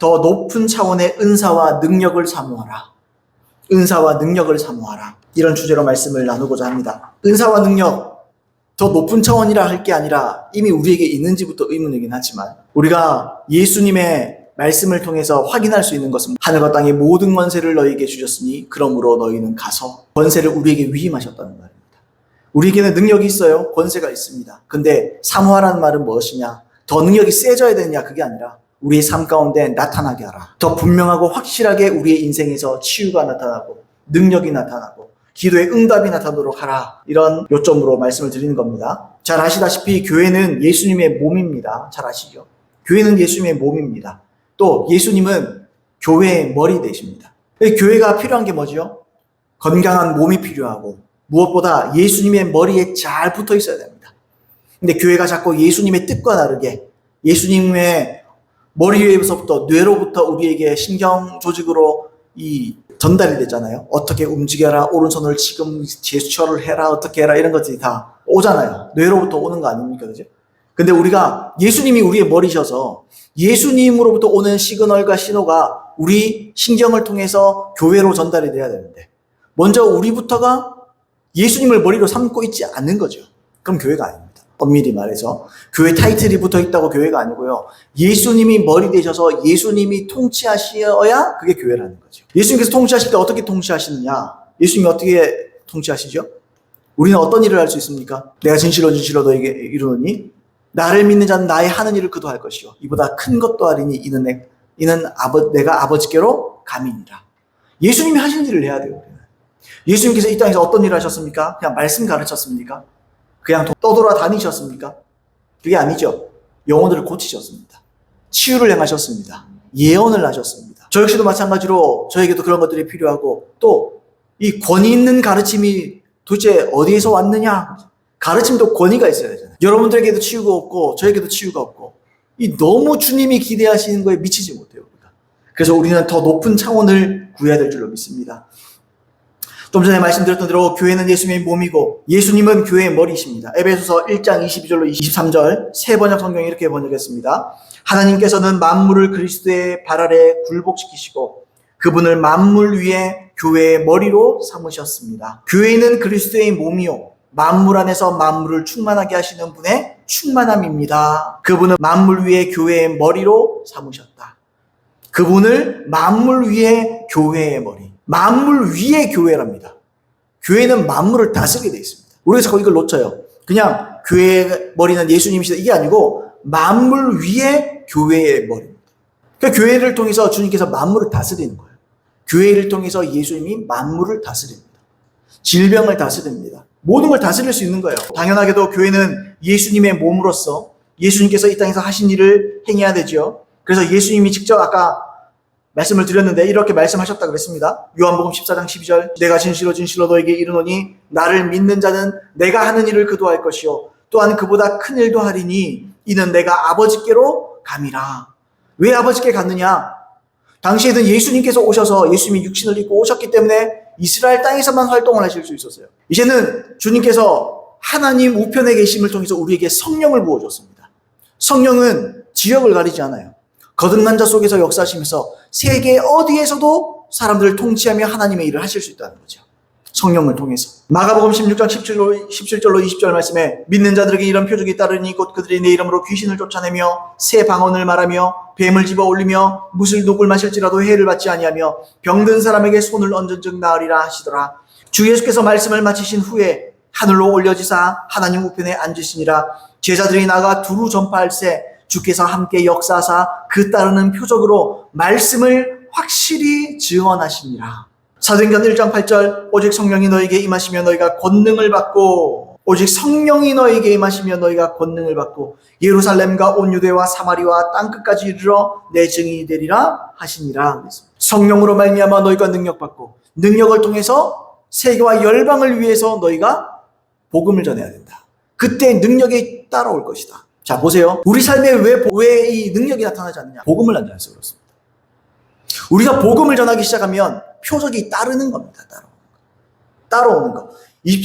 더 높은 차원의 은사와 능력을 사모하라. 은사와 능력을 사모하라. 이런 주제로 말씀을 나누고자 합니다. 은사와 능력, 더 높은 차원이라 할 게 아니라 이미 우리에게 있는지부터 의문이긴 하지만 우리가 예수님의 말씀을 통해서 확인할 수 있는 것은 하늘과 땅의 모든 권세를 너희에게 주셨으니 그러므로 너희는 가서 권세를 우리에게 위임하셨다는 말입니다. 우리에게는 능력이 있어요. 권세가 있습니다. 근데 사모하라는 말은 무엇이냐? 더 능력이 세져야 되느냐? 그게 아니라 우리의 삶 가운데 나타나게 하라. 더 분명하고 확실하게 우리의 인생에서 치유가 나타나고 능력이 나타나고 기도의 응답이 나타나도록 하라. 이런 요점으로 말씀을 드리는 겁니다. 잘 아시다시피 교회는 예수님의 몸입니다. 잘 아시죠? 교회는 예수님의 몸입니다. 또 예수님은 교회의 머리 되십니다. 교회가 필요한 게 뭐죠? 건강한 몸이 필요하고 무엇보다 예수님의 머리에 잘 붙어 있어야 됩니다. 근데 교회가 자꾸 예수님의 뜻과 다르게 예수님의 머리 위에서부터 뇌로부터 우리에게 신경 조직으로 전달이 되잖아요. 어떻게 움직여라, 오른손을 지금 제스처를 해라, 어떻게 해라, 이런 것들이 다 오잖아요. 뇌로부터 오는 거 아닙니까? 그죠? 근데 우리가 예수님이 우리의 머리셔서 예수님으로부터 오는 시그널과 신호가 우리 신경을 통해서 교회로 전달이 돼야 되는데 먼저 우리부터가 예수님을 머리로 삼고 있지 않는 거죠. 그럼 교회가 아닙니다. 엄밀히 말해서 교회 타이틀이 붙어 있다고 교회가 아니고요. 예수님이 머리 되셔서 예수님이 통치하셔야 그게 교회라는 거죠. 예수님께서 통치하실 때 어떻게 통치하시느냐? 예수님이 어떻게 통치하시죠? 우리는 어떤 일을 할 수 있습니까? 내가 진실로 너에게 이르노니 나를 믿는 자는 나의 하는 일을 그도 할 것이요 이보다 큰 것도 하리니 이는 내가 아버지께로 감이니라. 예수님이 하신 일을 해야 돼요. 예수님께서 이 땅에서 어떤 일을 하셨습니까? 그냥 말씀 가르쳤습니까? 그냥 떠돌아 다니셨습니까? 그게 아니죠. 영혼들을 고치셨습니다. 치유를 행하셨습니다. 예언을 하셨습니다. 저 역시도 마찬가지로 저에게도 그런 것들이 필요하고 또 이 권위 있는 가르침이 도대체 어디에서 왔느냐? 가르침도 권위가 있어야 되잖아요. 여러분들에게도 치유가 없고 저에게도 치유가 없고 너무 주님이 기대하시는 거에 미치지 못해요. 우리가. 그래서 우리는 더 높은 차원을 구해야 될 줄로 믿습니다. 좀 전에 말씀드렸던 대로 교회는 예수님의 몸이고 예수님은 교회의 머리이십니다. 에베소서 1장 22절로 23절 새 번역 성경이 이렇게 번역했습니다. 하나님께서는 만물을 그리스도의 발 아래 굴복시키시고 그분을 만물 위에 교회의 머리로 삼으셨습니다. 교회는 그리스도의 몸이요 만물 안에서 만물을 충만하게 하시는 분의 충만함입니다. 그분은 만물 위에 교회의 머리로 삼으셨다. 그분을 만물 위에 교회의 머리. 만물 위에 교회랍니다. 교회는 만물을 다스리게 되어 있습니다. 우리가 자꾸 이걸 놓쳐요. 그냥 교회의 머리는 예수님이시다 이게 아니고 만물 위에 교회의 머리입니다. 그러니까 교회를 통해서 주님께서 만물을 다스리는 거예요. 교회를 통해서 예수님이 만물을 다스립니다. 질병을 다스립니다. 모든 걸 다스릴 수 있는 거예요. 당연하게도 교회는 예수님의 몸으로서 예수님께서 이 땅에서 하신 일을 행해야 되죠. 그래서 예수님이 직접 아까 말씀을 드렸는데 이렇게 말씀하셨다 그랬습니다. 요한복음 14장 12절 내가 진실로 너에게 이르노니 나를 믿는 자는 내가 하는 일을 그도 할 것이요 또한 그보다 큰 일도 하리니 이는 내가 아버지께로 감이라. 왜 아버지께 갔느냐? 당시에는 예수님께서 오셔서 예수님이 육신을 입고 오셨기 때문에 이스라엘 땅에서만 활동을 하실 수 있었어요. 이제는 주님께서 하나님 우편에 계심을 통해서 우리에게 성령을 부어줬습니다. 성령은 지역을 가리지 않아요. 거듭난 자 속에서 역사하시면서 세계 어디에서도 사람들을 통치하며 하나님의 일을 하실 수 있다는 거죠. 성령을 통해서. 마가복음 16장 17절로 20절 말씀에 믿는 자들에게 이런 표적이 따르니 곧 그들이 내 이름으로 귀신을 쫓아내며 새 방언을 말하며 뱀을 집어 올리며 무술 독을 마실지라도 해를 받지 아니하며 병든 사람에게 손을 얹은 즉 나으리라 하시더라. 주 예수께서 말씀을 마치신 후에 하늘로 올려지사 하나님 우편에 앉으시니라. 제자들이 나가 두루 전파할세 주께서 함께 역사하사 그 따르는 표적으로 말씀을 확실히 증언하시니라. 사도행전 1장 8절 오직 성령이 너에게 임하시며 너희가 권능을 받고 오직 성령이 너에게 임하시며 너희가 권능을 받고 예루살렘과 온 유대와 사마리와 땅끝까지 이르러 내 증인이 되리라 하시니라. 성령으로 말미암아 너희가 능력받고 능력을 통해서 세계와 열방을 위해서 너희가 복음을 전해야 된다. 그때 능력이 따라올 것이다. 자 보세요. 우리 삶에 왜 이 능력이 나타나지 않느냐? 복음을 안 전해서 그렇습니다. 우리가 복음을 전하기 시작하면 표적이 따르는 겁니다. 따라오는 거.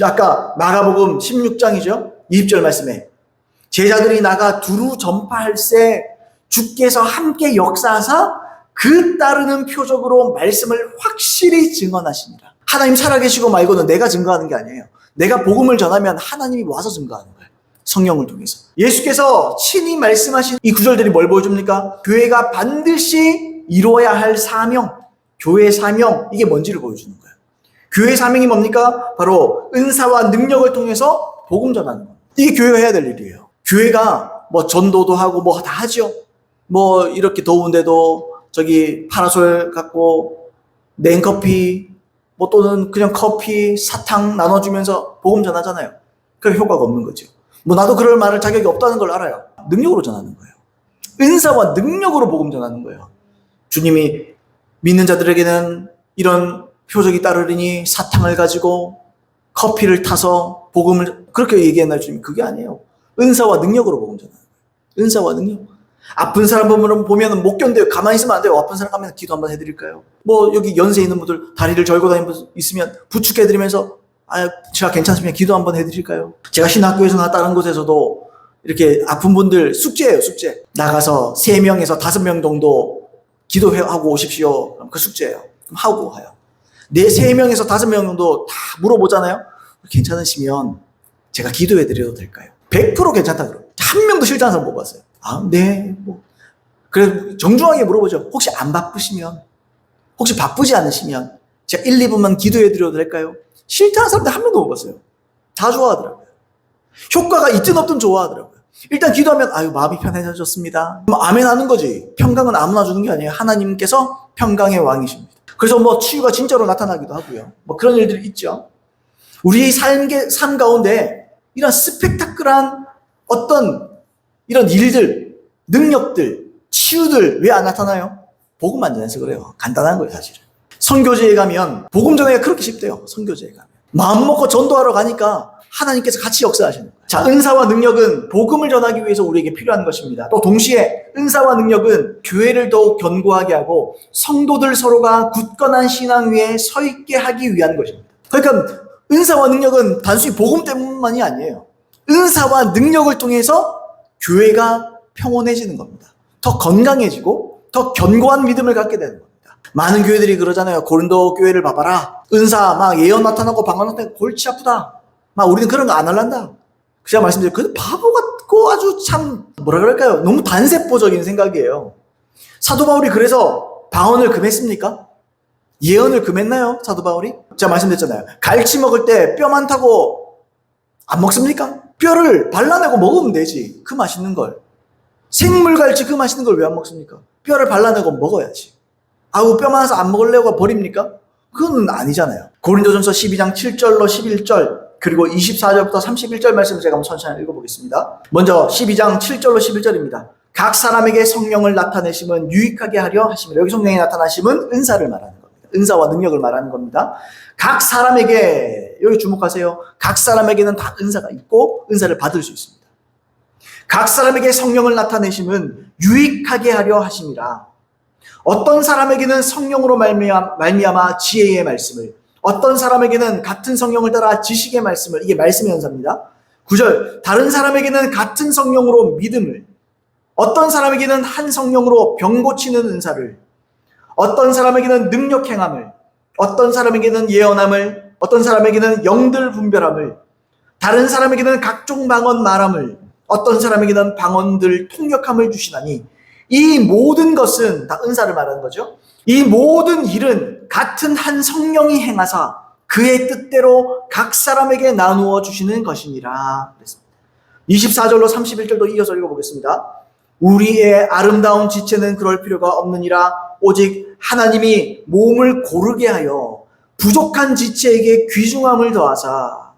아까 마가복음 16장이죠. 20절 말씀에 제자들이 나가 두루 전파할세 주께서 함께 역사하사 그 따르는 표적으로 말씀을 확실히 증언하시니라. 하나님 살아계시고 말고는 내가 증거하는 게 아니에요. 내가 복음을 전하면 하나님이 와서 증거하는 거예요. 성령을 통해서. 예수께서 친히 말씀하신 이 구절들이 뭘 보여줍니까? 교회가 반드시 이루어야 할 사명, 교회의 사명, 이게 뭔지를 보여주는 거예요. 교회의 사명이 뭡니까? 바로 은사와 능력을 통해서 복음 전하는 거예요. 이게 교회가 해야 될 일이에요. 교회가 뭐 전도도 하고 뭐 다 하죠. 뭐 이렇게 더운데도 저기 파라솔 갖고 냉커피 뭐 또는 그냥 커피, 사탕 나눠주면서 복음 전하잖아요. 그 효과가 없는 거죠. 뭐 나도 그럴 말할 자격이 없다는 걸 알아요. 능력으로 전하는 거예요. 은사와 능력으로 복음 전하는 거예요. 주님이 믿는 자들에게는 이런 표적이 따르리니 사탕을 가지고 커피를 타서 복음을 그렇게 얘기했나요? 주님이 그게 아니에요. 은사와 능력으로 복음 전하는 거예요. 은사와 능력. 아픈 사람 보면 못 견뎌요. 가만히 있으면 안 돼요. 아픈 사람 가면 기도 한번 해드릴까요? 뭐 여기 연세 있는 분들 다리를 절고 다니면서 있으면 부축해드리면서 제가 괜찮으면 기도 한번 해드릴까요? 제가 신학교에서나 다른 곳에서도 이렇게 아픈 분들 숙제예요. 숙제. 나가서 3명에서 5명 정도 기도하고 오십시오. 그럼 그 숙제예요. 그럼 하고 와요. 3명에서 5명 정도 다 물어보잖아요. 괜찮으시면 제가 기도해드려도 될까요? 100% 괜찮다 그러고 한 명도 싫다는 사람 못 봤어요. 네, 뭐. 그래, 정중하게 물어보죠. 혹시 안 바쁘시면, 혹시 바쁘지 않으시면, 제가 1, 2분만 기도해드려도 될까요? 싫다는 사람들 한 명도 못 봤어요. 다 좋아하더라고요. 효과가 있든 없든 좋아하더라고요. 일단 기도하면, 마음이 편해졌습니다. 아멘 하는 거지. 평강은 아무나 주는 게 아니에요. 하나님께서 평강의 왕이십니다. 그래서 뭐 치유가 진짜로 나타나기도 하고요. 뭐 그런 일들이 있죠. 우리 삶 가운데 이런 스펙타클한 어떤 이런 일들, 능력들, 치유들 왜 안 나타나요? 복음 안 전해서 그래요. 간단한 거예요, 사실은. 선교제에 가면 복음 전하기가 그렇게 쉽대요. 선교제에 가면. 마음 먹고 전도하러 가니까 하나님께서 같이 역사하시는 거예요. 자, 은사와 능력은 복음을 전하기 위해서 우리에게 필요한 것입니다. 또 동시에 은사와 능력은 교회를 더욱 견고하게 하고 성도들 서로가 굳건한 신앙 위에 서 있게 하기 위한 것입니다. 그러니까 은사와 능력은 단순히 복음 때문만이 아니에요. 은사와 능력을 통해서 교회가 평온해지는 겁니다. 더 건강해지고 더 견고한 믿음을 갖게 되는 겁니다. 많은 교회들이 그러잖아요. 고린도 교회를 봐봐라. 은사 막 예언 나타나고 방언 나타나고 골치 아프다. 막 우리는 그런 거 안 할란다. 제가 말씀드린 그 바보 같고 아주 참 뭐라 그럴까요? 너무 단세포적인 생각이에요. 사도 바울이 그래서 방언을 금했습니까? 예언을 금했나요? 사도 바울이? 제가 말씀드렸잖아요. 갈치 먹을 때 뼈 많다고 안 먹습니까? 뼈를 발라내고 먹으면 되지. 그 맛있는 걸. 생물갈치 그 맛있는 걸 왜 안 먹습니까? 뼈를 발라내고 먹어야지. 뼈 많아서 안 먹으려고 버립니까? 그건 아니잖아요. 고린도전서 12장 7절로 11절 그리고 24절부터 31절 말씀을 제가 한번 천천히 읽어보겠습니다. 먼저 12장 7절로 11절입니다. 각 사람에게 성령을 나타내심은 유익하게 하려 하심이라. 여기 성령이 나타나심은 은사를 말하는 겁니다. 은사와 능력을 말하는 겁니다. 각 사람에게, 여기 주목하세요. 각 사람에게는 다 은사가 있고 은사를 받을 수 있습니다. 각 사람에게 성령을 나타내심은 유익하게 하려 하심이라. 어떤 사람에게는 성령으로 말미암아 지혜의 말씀을, 어떤 사람에게는 같은 성령을 따라 지식의 말씀을, 이게 말씀의 은사입니다. 9절, 다른 사람에게는 같은 성령으로 믿음을, 어떤 사람에게는 한 성령으로 병 고치는 은사를, 어떤 사람에게는 능력 행함을, 어떤 사람에게는 예언함을, 어떤 사람에게는 영들 분별함을, 다른 사람에게는 각종 방언 말함을, 어떤 사람에게는 방언들 통역함을 주시나니 이 모든 것은 다 은사를 말하는 거죠. 이 모든 일은 같은 한 성령이 행하사 그의 뜻대로 각 사람에게 나누어 주시는 것이니라. 24절로 31절도 이어서 읽어보겠습니다. 우리의 아름다운 지체는 그럴 필요가 없느니라. 오직 하나님이 몸을 고르게 하여 부족한 지체에게 귀중함을 더하사.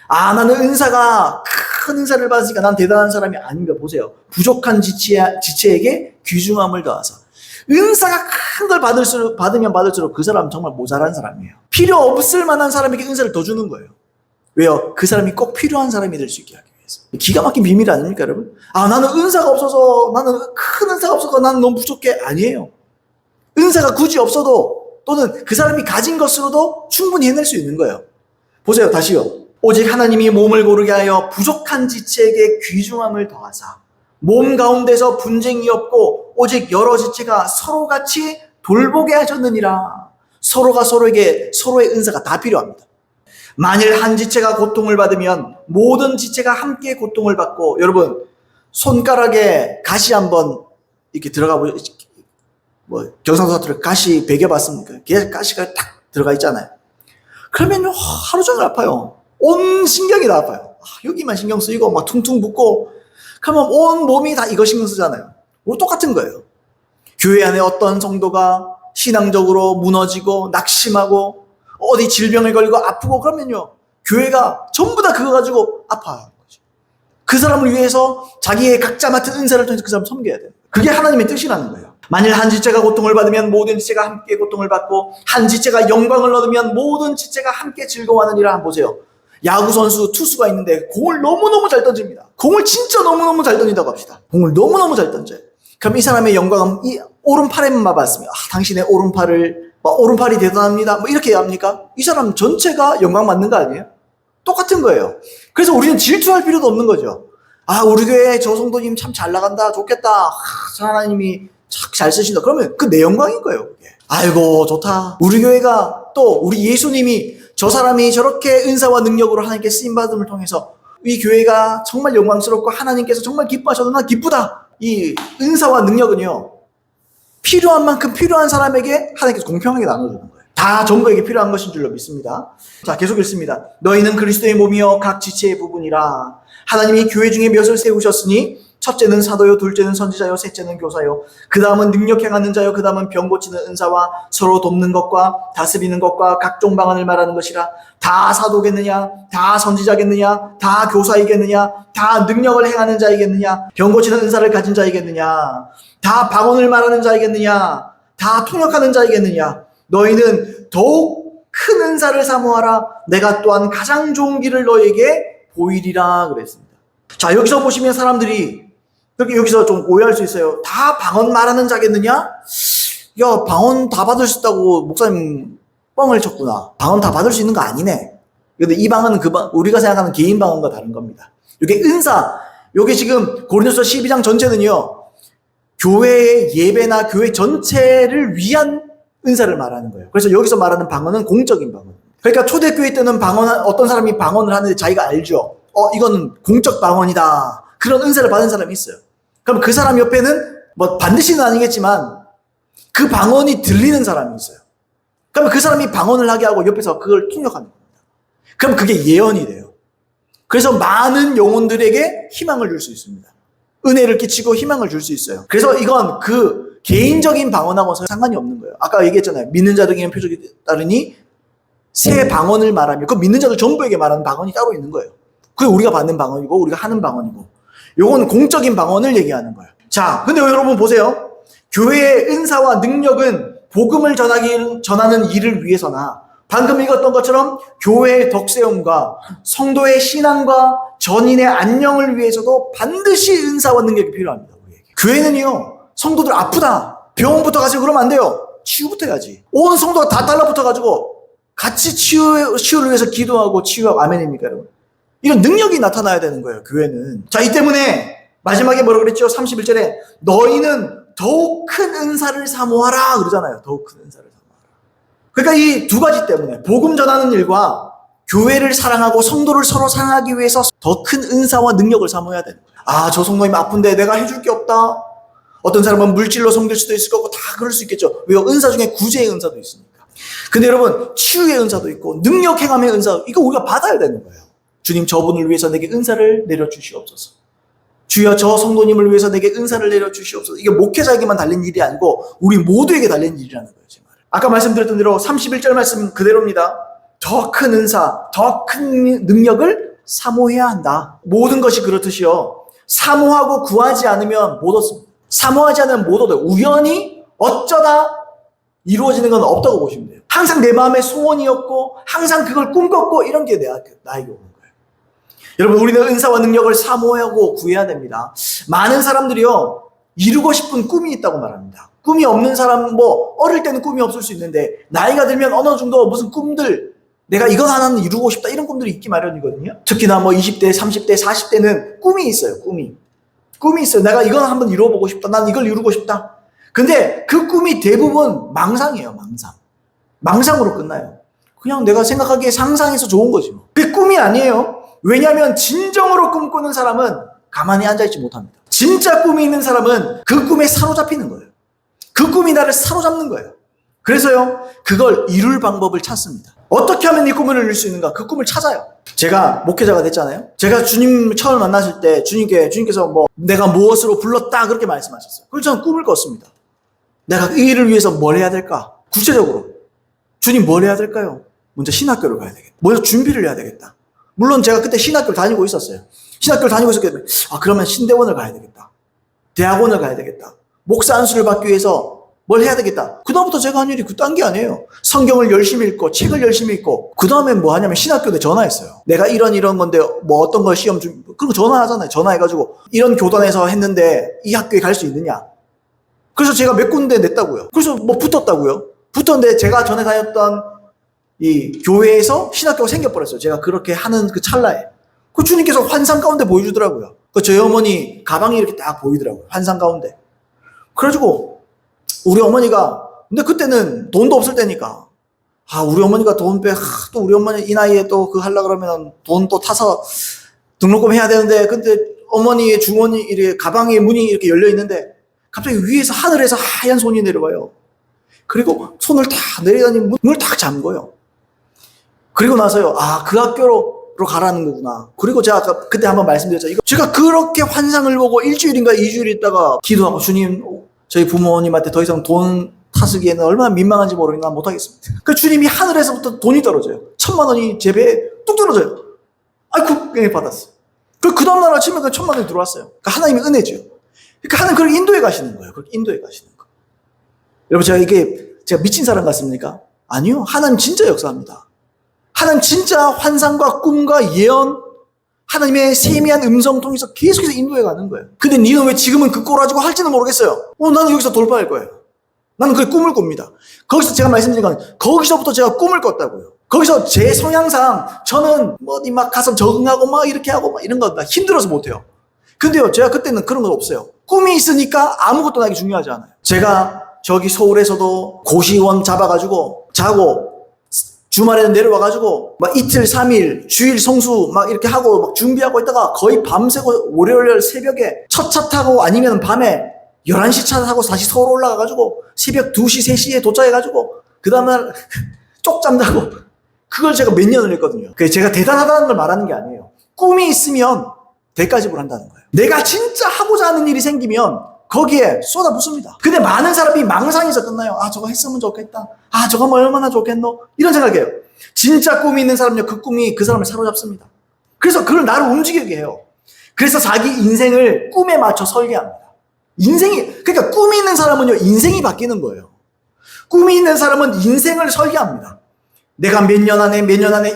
나는 은사가 큰 은사를 받으니까 난 대단한 사람이 아닌가. 보세요. 부족한 지체에게 귀중함을 더하사. 은사가 큰 걸 받으면 받을수록 그 사람은 정말 모자란 사람이에요. 필요 없을 만한 사람에게 은사를 더 주는 거예요. 왜요? 그 사람이 꼭 필요한 사람이 될 수 있게 하기 위해서. 기가 막힌 비밀 아닙니까, 여러분? 나는 은사가 없어서, 나는 큰 은사가 없어서 나는 너무 부족해. 아니에요. 은사가 굳이 없어도 또는 그 사람이 가진 것으로도 충분히 해낼 수 있는 거예요. 보세요. 다시요. 오직 하나님이 몸을 고르게 하여 부족한 지체에게 귀중함을 더하사 몸 가운데서 분쟁이 없고 오직 여러 지체가 서로 같이 돌보게 하셨느니라. 서로가 서로에게 서로의 은사가 다 필요합니다. 만일 한 지체가 고통을 받으면 모든 지체가 함께 고통을 받고, 여러분 손가락에 가시 한번 이렇게 들어가 보시죠. 경상도 가시 베겨봤습니까? 가시가 딱 들어가 있잖아요. 그러면 하루 종일 아파요. 온 신경이 다 아파요. 여기만 신경 쓰이고 막 퉁퉁 붓고, 그러면 온 몸이 다 이거 신경 쓰잖아요. 우리 똑같은 거예요. 교회 안에 어떤 성도가 신앙적으로 무너지고 낙심하고 어디 질병을 걸리고 아프고 그러면요, 교회가 전부 다 그거 가지고 아파하는 거죠. 그 사람을 위해서 자기의 각자 맡은 은사를 통해서 그 사람 섬겨야 돼요. 그게 하나님의 뜻이라는 거예요. 만일 한 지체가 고통을 받으면 모든 지체가 함께 고통을 받고, 한 지체가 영광을 얻으면 모든 지체가 함께 즐거워하느니라. 한번 보세요. 야구 선수, 투수가 있는데 공을 너무너무 잘 던집니다. 공을 진짜 너무너무 잘 던진다고 합시다. 공을 너무너무 잘 던져요. 그럼 이 사람의 영광은 이 오른팔에만 받습니다. 당신의 오른팔이 대단합니다. 이렇게 합니까? 이 사람 전체가 영광 받는 거 아니에요? 똑같은 거예요. 그래서 우리는 질투할 필요도 없는 거죠. 우리 교회 저 성도님 참 잘 나간다. 좋겠다. 하나님이 참 잘 쓰신다. 그러면 그 내 영광인 거예요. 그게. 아이고 좋다. 우리 교회가 또 우리 예수님이 저 사람이 저렇게 은사와 능력으로 하나님께 쓰임받음을 통해서 이 교회가 정말 영광스럽고 하나님께서 정말 기뻐하셔도 난 기쁘다. 이 은사와 능력은요, 필요한 만큼 필요한 사람에게 하나님께서 공평하게 나눠주는 거예요. 다 전부에게 필요한 것인 줄로 믿습니다. 자, 계속 읽습니다. 너희는 그리스도의 몸이요 각 지체의 부분이라. 하나님이 교회 중에 몇을 세우셨으니 첫째는 사도요, 둘째는 선지자요, 셋째는 교사요, 그 다음은 능력 행하는 자요, 그 다음은 병 고치는 은사와 서로 돕는 것과 다스리는 것과 각종 방언을 말하는 것이라. 다 사도겠느냐? 다 선지자겠느냐? 다 교사이겠느냐? 다 능력을 행하는 자이겠느냐? 병 고치는 은사를 가진 자이겠느냐? 다 방언을 말하는 자이겠느냐? 다 통역하는 자이겠느냐? 너희는 더욱 큰 은사를 사모하라. 내가 또한 가장 좋은 길을 너희에게 보이리라 그랬습니다. 자, 여기서 보시면 사람들이 여기서 좀 오해할 수 있어요. 다 방언 말하는 자겠느냐? 야, 방언 다 받을 수 있다고 목사님 뻥을 쳤구나. 방언 다 받을 수 있는 거 아니네. 근데 이 방언은 우리가 생각하는 개인 방언과 다른 겁니다. 이게 은사, 이게 지금 고린도서 12장 전체는요, 교회의 예배나 교회 전체를 위한 은사를 말하는 거예요. 그래서 여기서 말하는 방언은 공적인 방언. 그러니까 초대교회 때는 어떤 사람이 방언을 하는데 자기가 알죠. 이거는 공적 방언이다. 그런 은사를 받은 사람이 있어요. 그럼 그 사람 옆에는 반드시는 아니겠지만 그 방언이 들리는 사람이 있어요. 그럼 그 사람이 방언을 하게 하고 옆에서 그걸 통역하는 겁니다. 그럼 그게 예언이 돼요. 그래서 많은 영혼들에게 희망을 줄 수 있습니다. 은혜를 끼치고 희망을 줄 수 있어요. 그래서 이건 그 개인적인 방언하고는 상관이 없는 거예요. 아까 얘기했잖아요. 믿는 자들에게는 표적이 따르니 새 방언을 말하며, 그 믿는 자들 전부에게 말하는 방언이 따로 있는 거예요. 그게 우리가 받는 방언이고 우리가 하는 방언이고, 요건 공적인 방언을 얘기하는 거예요. 자, 근데 여러분 보세요. 교회의 은사와 능력은 복음을 전하는 일을 위해서나 방금 읽었던 것처럼 교회의 덕세움과 성도의 신앙과 전인의 안녕을 위해서도 반드시 은사와 능력이 필요합니다. 우리에게. 교회는요, 성도들 아프다, 병원부터 가시고 그러면 안 돼요. 치유부터 해야지. 온 성도가 다 달라붙어가지고 같이 치유를 위해서 기도하고 치유하고, 아멘입니까 여러분? 이런 능력이 나타나야 되는 거예요, 교회는. 자, 이 때문에 마지막에 뭐라고 그랬죠? 31절에 너희는 더욱 큰 은사를 사모하라 그러잖아요. 더욱 큰 은사를 사모하라. 그러니까 이 두 가지 때문에, 복음 전하는 일과 교회를 사랑하고 성도를 서로 사랑하기 위해서 더 큰 은사와 능력을 사모해야 되는 거예요. 저 성도님 아픈데 내가 해줄 게 없다. 어떤 사람은 물질로 섬길 수도 있을 거고 다 그럴 수 있겠죠. 왜요? 은사 중에 구제의 은사도 있으니까. 근데 여러분, 치유의 은사도 있고 능력 행함의 은사, 이거 우리가 받아야 되는 거예요. 주님, 저분을 위해서 내게 은사를 내려주시옵소서. 주여, 저 성도님을 위해서 내게 은사를 내려주시옵소서. 이게 목회자에게만 달린 일이 아니고 우리 모두에게 달린 일이라는 거예요. 제 말을. 아까 말씀드렸던 대로 31절 말씀 그대로입니다. 더 큰 은사, 더 큰 능력을 사모해야 한다. 모든 것이 그렇듯이요, 사모하고 구하지 않으면 못 얻습니다. 사모하지 않으면 못 얻어요. 우연히 어쩌다 이루어지는 건 없다고 보시면 돼요. 항상 내 마음의 소원이었고 항상 그걸 꿈꿨고 이런 게 나에게 오는 거예요. 여러분, 우리는 은사와 능력을 사모하고 구해야 됩니다. 많은 사람들이요, 이루고 싶은 꿈이 있다고 말합니다. 꿈이 없는 사람, 어릴 때는 꿈이 없을 수 있는데 나이가 들면 어느 정도 무슨 꿈들, 내가 이것 하나는 이루고 싶다, 이런 꿈들이 있기 마련이거든요. 특히나 20대, 30대, 40대는 꿈이 있어요. 꿈이. 꿈이 있어요. 내가 이건 한번 이루어보고 싶다. 난 이걸 이루고 싶다. 근데 그 꿈이 대부분 망상이에요. 망상으로 끝나요. 그냥 내가 생각하기에 상상해서 좋은 거지. 그게 꿈이 아니에요. 왜냐하면 진정으로 꿈꾸는 사람은 가만히 앉아있지 못합니다. 진짜 꿈이 있는 사람은 그 꿈에 사로잡히는 거예요. 그 꿈이 나를 사로잡는 거예요. 그래서요, 그걸 이룰 방법을 찾습니다. 어떻게 하면 이 꿈을 이룰 수 있는가? 그 꿈을 찾아요. 제가 목회자가 됐잖아요. 제가 주님 처음 만났을 때 주님께서 내가 무엇으로 불렀다 그렇게 말씀하셨어요. 그래서 저는 꿈을 꿨습니다. 내가 이 일을 위해서 뭘 해야 될까? 구체적으로 주님 뭘 해야 될까요? 먼저 신학교를 가야 되겠다. 먼저 준비를 해야 되겠다. 물론 제가 그때 신학교를 다니고 있었어요. 신학교를 다니고 있었기 때문에 그러면 신대원을 가야 되겠다. 대학원을 가야 되겠다. 목사 안수를 받기 위해서 뭘 해야 되겠다. 그 다음부터 제가 한 일이 그딴 게 아니에요. 성경을 열심히 읽고 책을 열심히 읽고 그 다음에 뭐 하냐면 신학교에 전화했어요. 내가 이런 건데 어떤 걸 시험 좀 그런 거 전화하잖아요. 전화해가지고 이런 교단에서 했는데 이 학교에 갈 수 있느냐. 그래서 제가 몇 군데 냈다고요. 그래서 붙었다고요. 붙었는데 제가 전에 다녔던 이 교회에서 신학교가 생겨버렸어요. 제가 그렇게 하는 그 찰나에. 그 주님께서 환상 가운데 보여주더라고요. 그 저희 어머니 가방이 이렇게 딱 보이더라고요. 환상 가운데. 그래가지고 우리 어머니가 근데 그때는 돈도 없을 때니까 우리 어머니가 돈 또 우리 어머니 이 나이에 또 그거 하려고 그러면 돈 또 타서 등록금 해야 되는데 근데 어머니의 주머니 이렇게 가방에 문이 이렇게 열려 있는데 갑자기 위에서 하늘에서 하얀 손이 내려와요. 그리고 손을 탁 내리더니 문을 탁 잠궈요. 그리고 나서요, 그 학교로 가라는 거구나. 그리고 제가 아까 그때 한번 말씀드렸죠. 제가 그렇게 환상을 보고 일주일인가 2주일 있다가 기도하고 주님, 저희 부모님한테 더 이상 돈 타쓰기에는 얼마나 민망한지 모르니까 못하겠습니다. 그 주님이 하늘에서부터 돈이 떨어져요. 1,000,000원이 제 배에 뚝 떨어져요. 그 받았어요. 그 다음날 아침에 그 1,000,000원이 들어왔어요. 그러니까 하나님의 은혜죠. 그러니까 하나님 그렇게 인도에 가시는 거예요. 그렇게 인도에 가시는 거. 여러분, 제가 미친 사람 같습니까? 아니요. 하나님 진짜 역사합니다. 하나님 진짜 환상과 꿈과 예언, 하나님의 세미한 음성 통해서 계속해서 인도해 가는 거예요. 근데 니는 왜 지금은 그 꼴 가지고 할지는 모르겠어요. 나는 여기서 돌파할 거예요. 나는 그 꿈을 꿉니다. 거기서 제가 말씀드린 건 거기서부터 제가 꿈을 꿨다고요. 거기서 제 성향상 저는 어디 막 가서 적응하고 막 이렇게 하고 막 이런 거 다 힘들어서 못해요. 근데요, 제가 그때는 그런 건 없어요. 꿈이 있으니까 아무것도 나에게 중요하지 않아요. 제가 저기 서울에서도 고시원 잡아가지고 자고 주말에는 내려와가지고 막 이틀, 3일, 주일 성수 막 이렇게 하고 막 준비하고 있다가 거의 밤새고 월요일 새벽에 첫 차 타고 아니면 밤에 11시 차 타고 다시 서울 올라가가지고 새벽 2시, 3시에 도착해가지고 그 다음날 쪽잠 자고 그걸 제가 몇 년을 했거든요. 그래서 제가 대단하다는 걸 말하는 게 아니에요. 꿈이 있으면 대가지불한다는 거예요. 내가 진짜 하고자 하는 일이 생기면 거기에 쏟아붓습니다. 근데 많은 사람이 망상에서 끝나요. 저거 했으면 좋겠다. 저거 하면 얼마나 좋겠노? 이런 생각이에요. 진짜 꿈이 있는 사람은요, 그 꿈이 그 사람을 사로잡습니다. 그래서 그걸 나를 움직이게 해요. 그래서 자기 인생을 꿈에 맞춰 설계합니다. 그러니까 꿈이 있는 사람은요, 인생이 바뀌는 거예요. 꿈이 있는 사람은 인생을 설계합니다. 내가 몇 년 안에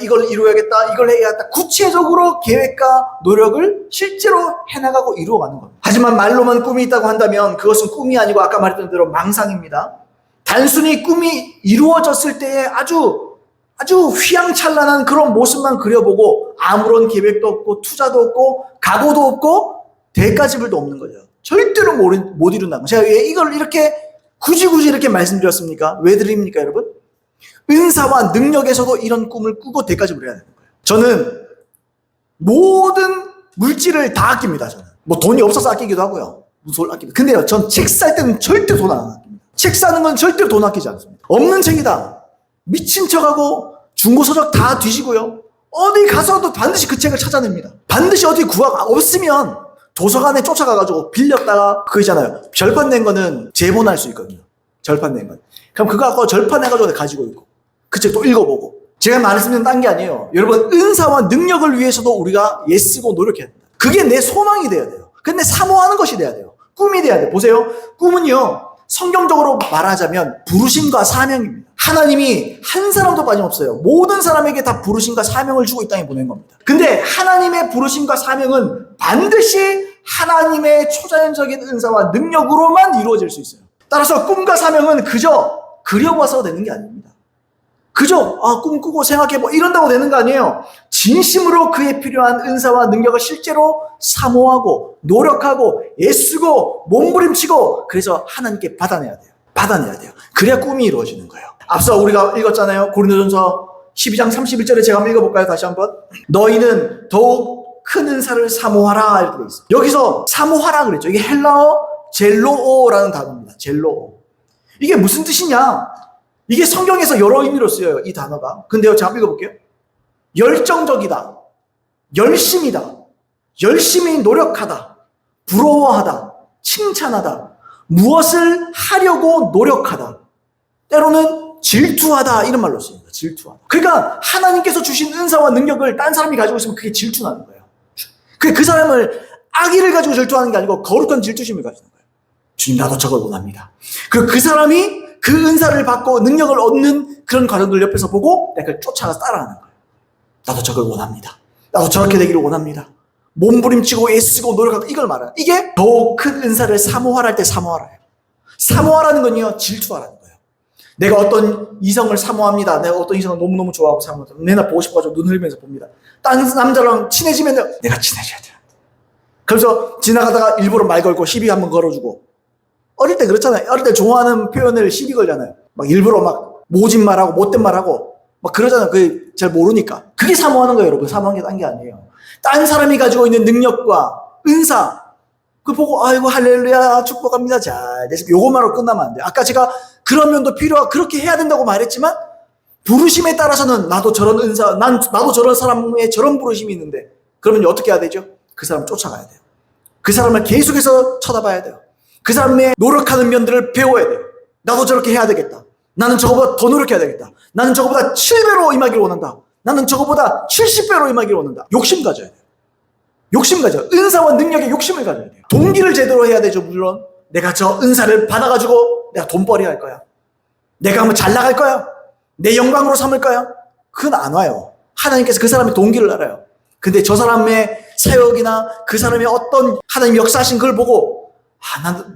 이걸 이루어야겠다, 이걸 해야겠다. 구체적으로 계획과 노력을 실제로 해나가고 이루어가는 겁니다. 하지만 말로만 꿈이 있다고 한다면 그것은 꿈이 아니고 아까 말했던 대로 망상입니다. 단순히 꿈이 이루어졌을 때의 아주 휘황찬란한 그런 모습만 그려보고 아무런 계획도 없고 투자도 없고 각오도 없고 대가지불도 없는 거죠. 절대로 못 이룬다는 거예요. 제가 왜 이걸 이렇게 굳이 이렇게 말씀드렸습니까? 왜 드립니까, 여러분? 은사와 능력에서도 이런 꿈을 꾸고 대가지불 해야 되는 거예요. 저는 모든 물질을 다 아낍니다. 저는 돈이 없어서 아끼기도 하고요. 무슨 아낍니다. 근데요, 전 책 살 때는 절대 돈 안 아낍니다. 책 사는 건 절대로 돈 아끼지 않습니다. 없는 책이다 미친 척하고 중고서적 다 뒤지고요. 어디 가서도 반드시 그 책을 찾아냅니다. 반드시 어디 없으면 도서관에 쫓아가가지고 빌렸다가 그거 있잖아요. 절판 낸 거는 재본할 수 있거든요. 절판 낸 건. 그럼 그거 갖고 절판해가지고 가지고 있고 그 책 또 읽어보고. 제가 말씀드리는 딴 게 아니에요. 여러분, 은사와 능력을 위해서도 우리가 애쓰고 노력해야 된다. 그게 내 소망이 돼야 돼요. 근데 사모하는 것이 돼야 돼요. 꿈이 돼야 돼요. 보세요. 꿈은요, 성경적으로 말하자면 부르심과 사명입니다. 하나님이 한 사람도 빠짐없어요. 모든 사람에게 다 부르심과 사명을 주고 이 땅에 보낸 겁니다. 근데 하나님의 부르심과 사명은 반드시 하나님의 초자연적인 은사와 능력으로만 이루어질 수 있어요. 따라서 꿈과 사명은 그저 그려봐서 되는 게 아닙니다. 그저 꿈꾸고 생각해 이런다고 되는 거 아니에요. 진심으로 그에 필요한 은사와 능력을 실제로 사모하고 노력하고 애쓰고 몸부림치고 그래서 하나님께 받아내야 돼요. 그래야 꿈이 이루어지는 거예요. 앞서 우리가 읽었잖아요. 고린도전서 12장 31절에 제가 한번 읽어볼까요? 다시 한번. 너희는 더욱 큰 은사를 사모하라 이렇게 돼 있어요. 여기서 사모하라 그랬죠. 이게 헬라어 젤로오라는 단어입니다. 젤로오. 이게 무슨 뜻이냐? 이게 성경에서 여러 의미로 쓰여요. 이 단어가. 근데요, 제가 한번 읽어볼게요. 열정적이다. 열심이다. 열심히 노력하다. 부러워하다. 칭찬하다. 무엇을 하려고 노력하다. 때로는 질투하다. 이런 말로 쓰입니다. 질투하다. 그러니까 하나님께서 주신 은사와 능력을 딴 사람이 가지고 있으면 그게 질투나는 거예요. 그 사람을 악의를 가지고 질투하는 게 아니고 거룩한 질투심을 가지는 거예요. 주님, 나도 저걸 원합니다. 그 사람이 그 은사를 받고 능력을 얻는 그런 과정들 옆에서 보고 내가 그걸 쫓아가서 따라하는 거예요. 나도 저걸 원합니다. 나도 저렇게 되기를 원합니다. 몸부림치고 애쓰고 노력하고 이걸 말해요. 이게 더욱 큰 은사를 사모하라 할 때 사모하라예요. 사모하라는 건요, 질투하라는 거예요. 내가 어떤 이성을 사모합니다. 내가 어떤 이성을 너무너무 좋아하고 사모합니다. 맨날 보고 싶어가지고 눈 흘리면서 봅니다. 딴 남자랑 친해지면 내가 친해져야 돼요. 그래서 지나가다가 일부러 말 걸고 시비 한번 걸어주고. 어릴 때 그렇잖아요. 어릴 때 좋아하는 표현을 시비 걸잖아요. 막 일부러 막 모진 말하고 못된 말하고 막 그러잖아요. 그게 잘 모르니까. 그게 사모하는 거예요, 여러분. 사모하는 게 딴 게 아니에요. 딴 사람이 가지고 있는 능력과 은사 그거 보고 아이고 할렐루야 축복합니다. 잘 되시고 요것만으로 끝나면 안 돼요. 아까 제가 그런 면도 필요하고 그렇게 해야 된다고 말했지만 부르심에 따라서는 나도 저런 은사, 나도 저런 사람의 저런 부르심이 있는데 그러면 어떻게 해야 되죠? 그 사람을 쫓아가야 돼요. 그 사람을 계속해서 쳐다봐야 돼요. 그 사람의 노력하는 면들을 배워야 돼요. 나도 저렇게 해야 되겠다. 나는 저거보다 더 노력해야 되겠다. 나는 저거보다 7배로 임하기를 원한다. 나는 저거보다 70배로 임하기를 원한다. 욕심 가져야 돼요. 욕심 가져요. 은사와 능력에 욕심을 가져야 돼요. 동기를 제대로 해야 되죠. 물론 내가 저 은사를 받아가지고 내가 돈벌이 할 거야. 내가 한번 잘 나갈 거야. 내 영광으로 삼을 거야. 그건 안 와요. 하나님께서 그 사람의 동기를 알아요. 근데 저 사람의 사역이나 그 사람의 어떤 하나님 역사하신 걸 보고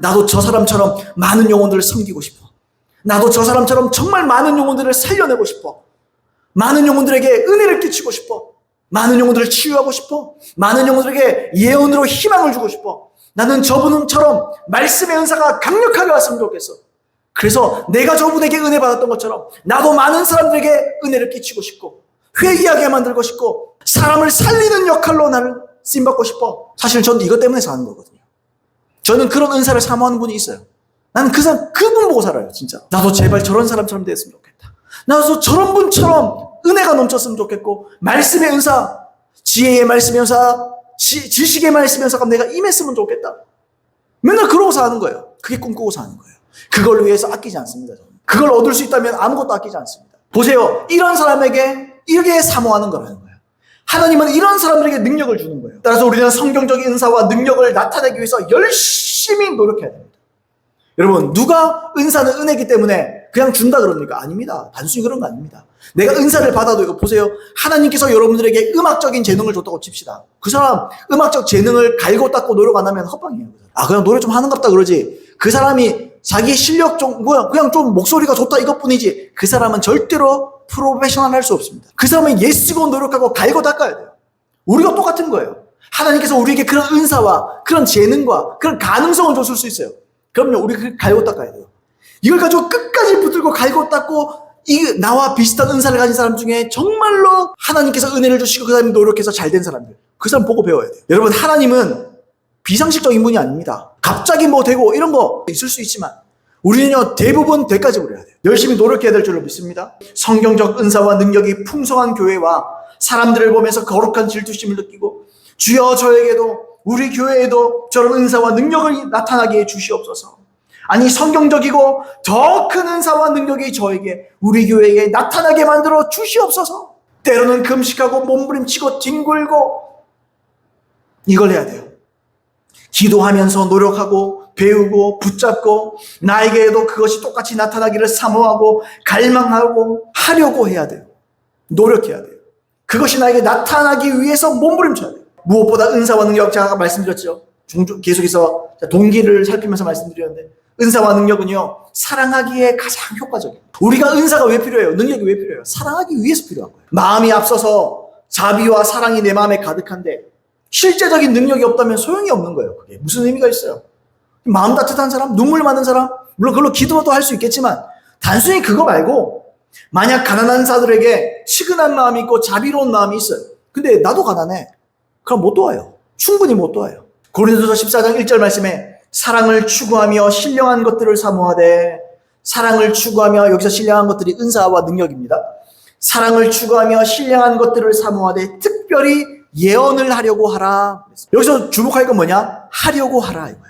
나도 저 사람처럼 많은 영혼들을 섬기고 싶어. 나도 저 사람처럼 정말 많은 영혼들을 살려내고 싶어. 많은 영혼들에게 은혜를 끼치고 싶어. 많은 영혼들을 치유하고 싶어. 많은 영혼들에게 예언으로 희망을 주고 싶어. 나는 저분처럼 말씀의 은사가 강력하게 왔으면 좋겠어. 그래서 내가 저분에게 은혜 받았던 것처럼 나도 많은 사람들에게 은혜를 끼치고 싶고 회개하게 만들고 싶고 사람을 살리는 역할로 나를 쓰임받고 싶어. 사실 저는 이것 때문에 사는 거거든요. 저는 그런 은사를 사모하는 분이 있어요. 나는 그분 보고 살아요, 진짜. 나도 제발 저런 사람처럼 됐으면 좋겠다. 나도 저런 분처럼 은혜가 넘쳤으면 좋겠고, 말씀의 은사, 지혜의 말씀의 은사, 지식의 말씀의 은사가 내가 임했으면 좋겠다. 맨날 그러고 사는 거예요. 그게 꿈꾸고 사는 거예요. 그걸 위해서 아끼지 않습니다, 저는. 그걸 얻을 수 있다면 아무것도 아끼지 않습니다. 보세요. 이런 사람에게 이렇게 사모하는 거라는 거예요. 하나님은 이런 사람들에게 능력을 주는 거예요. 따라서 우리는 성경적인 은사와 능력을 나타내기 위해서 열심히 노력해야 됩니다. 여러분, 누가 은사는 은혜이기 때문에 그냥 준다 그럽니까? 아닙니다. 단순히 그런 거 아닙니다. 내가 은사를 받아도 이거 보세요. 하나님께서 여러분들에게 음악적인 재능을 줬다고 칩시다. 그 사람 음악적 재능을 갈고 닦고 노력 안 하면 헛방이에요. 그냥 노래 좀 하는 갑다 그러지. 그 사람이 자기 실력 그냥 좀 목소리가 좋다 이것뿐이지. 그 사람은 절대로 프로페셔널 할 수 없습니다. 그 사람은 예쓰고 노력하고 갈고 닦아야 돼요. 우리가 똑같은 거예요. 하나님께서 우리에게 그런 은사와 그런 재능과 그런 가능성을 줬을 수 있어요. 그럼요, 우리 갈고 닦아야 돼요. 이걸 가지고 끝까지 붙들고 갈고 닦고 나와 비슷한 은사를 가진 사람 중에 정말로 하나님께서 은혜를 주시고 그 사람이 노력해서 잘된 사람들, 그 사람 보고 배워야 돼요. 여러분, 하나님은 비상식적인 분이 아닙니다. 갑자기 뭐 되고 이런 거 있을 수 있지만 우리는요, 대부분 되까지 그래야 돼요. 열심히 노력해야 될 줄로 믿습니다. 성경적 은사와 능력이 풍성한 교회와 사람들을 보면서 거룩한 질투심을 느끼고 주여 저에게도 우리 교회에도 저런 은사와 능력을 나타나게 해 주시옵소서. 아니, 성경적이고 더 큰 은사와 능력이 저에게 우리 교회에 나타나게 만들어 주시옵소서. 때로는 금식하고 몸부림치고 뒹굴고 이걸 해야 돼요. 기도하면서 노력하고 배우고 붙잡고 나에게도 그것이 똑같이 나타나기를 사모하고 갈망하고 하려고 해야 돼요. 노력해야 돼요. 그것이 나에게 나타나기 위해서 몸부림쳐야 돼요. 무엇보다 은사와 능력, 제가 아까 말씀드렸죠. 계속해서 동기를 살피면서 말씀드렸는데 은사와 능력은요, 사랑하기에 가장 효과적이에요. 우리가 은사가 왜 필요해요? 능력이 왜 필요해요? 사랑하기 위해서 필요한 거예요. 마음이 앞서서 자비와 사랑이 내 마음에 가득한데 실제적인 능력이 없다면 소용이 없는 거예요. 그게 무슨 의미가 있어요? 마음 따뜻한 사람, 눈물 많은 사람, 물론 그걸로 기도도 할 수 있겠지만 단순히 그거 말고 만약 가난한 자들에게 치근한 마음이 있고 자비로운 마음이 있어요. 근데 나도 가난해. 그럼 못 도와요. 충분히 못 도와요. 고린도서 14장 1절 말씀에 사랑을 추구하며 신령한 것들을 사모하되, 사랑을 추구하며, 여기서 신령한 것들이 은사와 능력입니다. 사랑을 추구하며 신령한 것들을 사모하되 특별히 예언을 하려고 하라. 여기서 주목할 건 뭐냐? 하려고 하라 이거예요.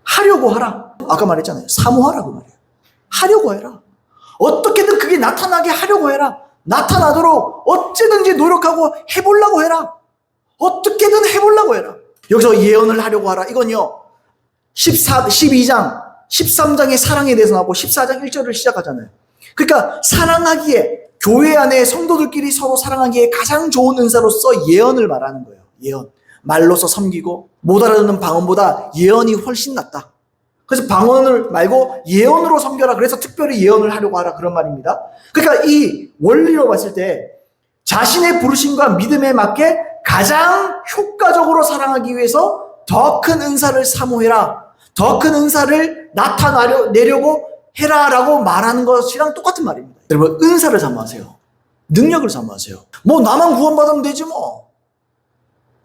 하려고 하라. 아까 말했잖아요. 사모하라 그 말이에요. 하려고 해라. 어떻게든 그게 나타나게 하려고 해라. 나타나도록 어찌든지 노력하고 해보려고 해라. 어떻게든 해보려고 해라. 여기서 예언을 하려고 하라. 이건요, 12장, 13장의 사랑에 대해서 나오고 14장 1절을 시작하잖아요. 그러니까 사랑하기에, 교회 안에 성도들끼리 서로 사랑하기에 가장 좋은 은사로서 예언을 말하는 거예요. 예언. 말로서 섬기고 못 알아듣는 방언보다 예언이 훨씬 낫다. 그래서 방언을 말고 예언으로 섬겨라. 그래서 특별히 예언을 하려고 하라. 그런 말입니다. 그러니까 이 원리로 봤을 때 자신의 부르심과 믿음에 맞게 가장 효과적으로 사랑하기 위해서 더 큰 은사를 사모해라. 더 큰 은사를 나타내려고 해라라고 말하는 것이랑 똑같은 말입니다. 여러분, 은사를 사모하세요. 능력을 사모하세요. 뭐 나만 구원받으면 되지 뭐.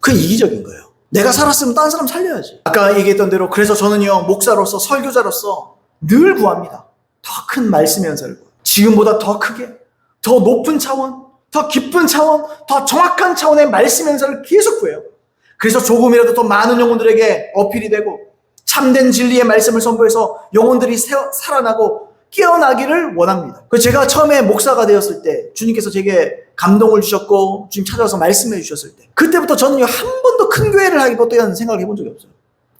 그 이기적인 거예요. 내가 살았으면 다른 사람 살려야지. 아까 얘기했던 대로 그래서 저는요, 목사로서 설교자로서 늘 구합니다. 더 큰 말씀의 은사를 구해요. 지금보다 더 크게, 더 높은 차원, 더 깊은 차원, 더 정확한 차원의 말씀의 은사를 계속 구해요. 그래서 조금이라도 더 많은 영혼들에게 어필이 되고 참된 진리의 말씀을 선보여서 영혼들이 살아나고 깨어나기를 원합니다. 제가 처음에 목사가 되었을 때 주님께서 제게 감동을 주셨고 주님 찾아와서 말씀해 주셨을 때 그때부터 저는요, 한 번도 큰 교회를 하기보다는 생각을 해본 적이 없어요.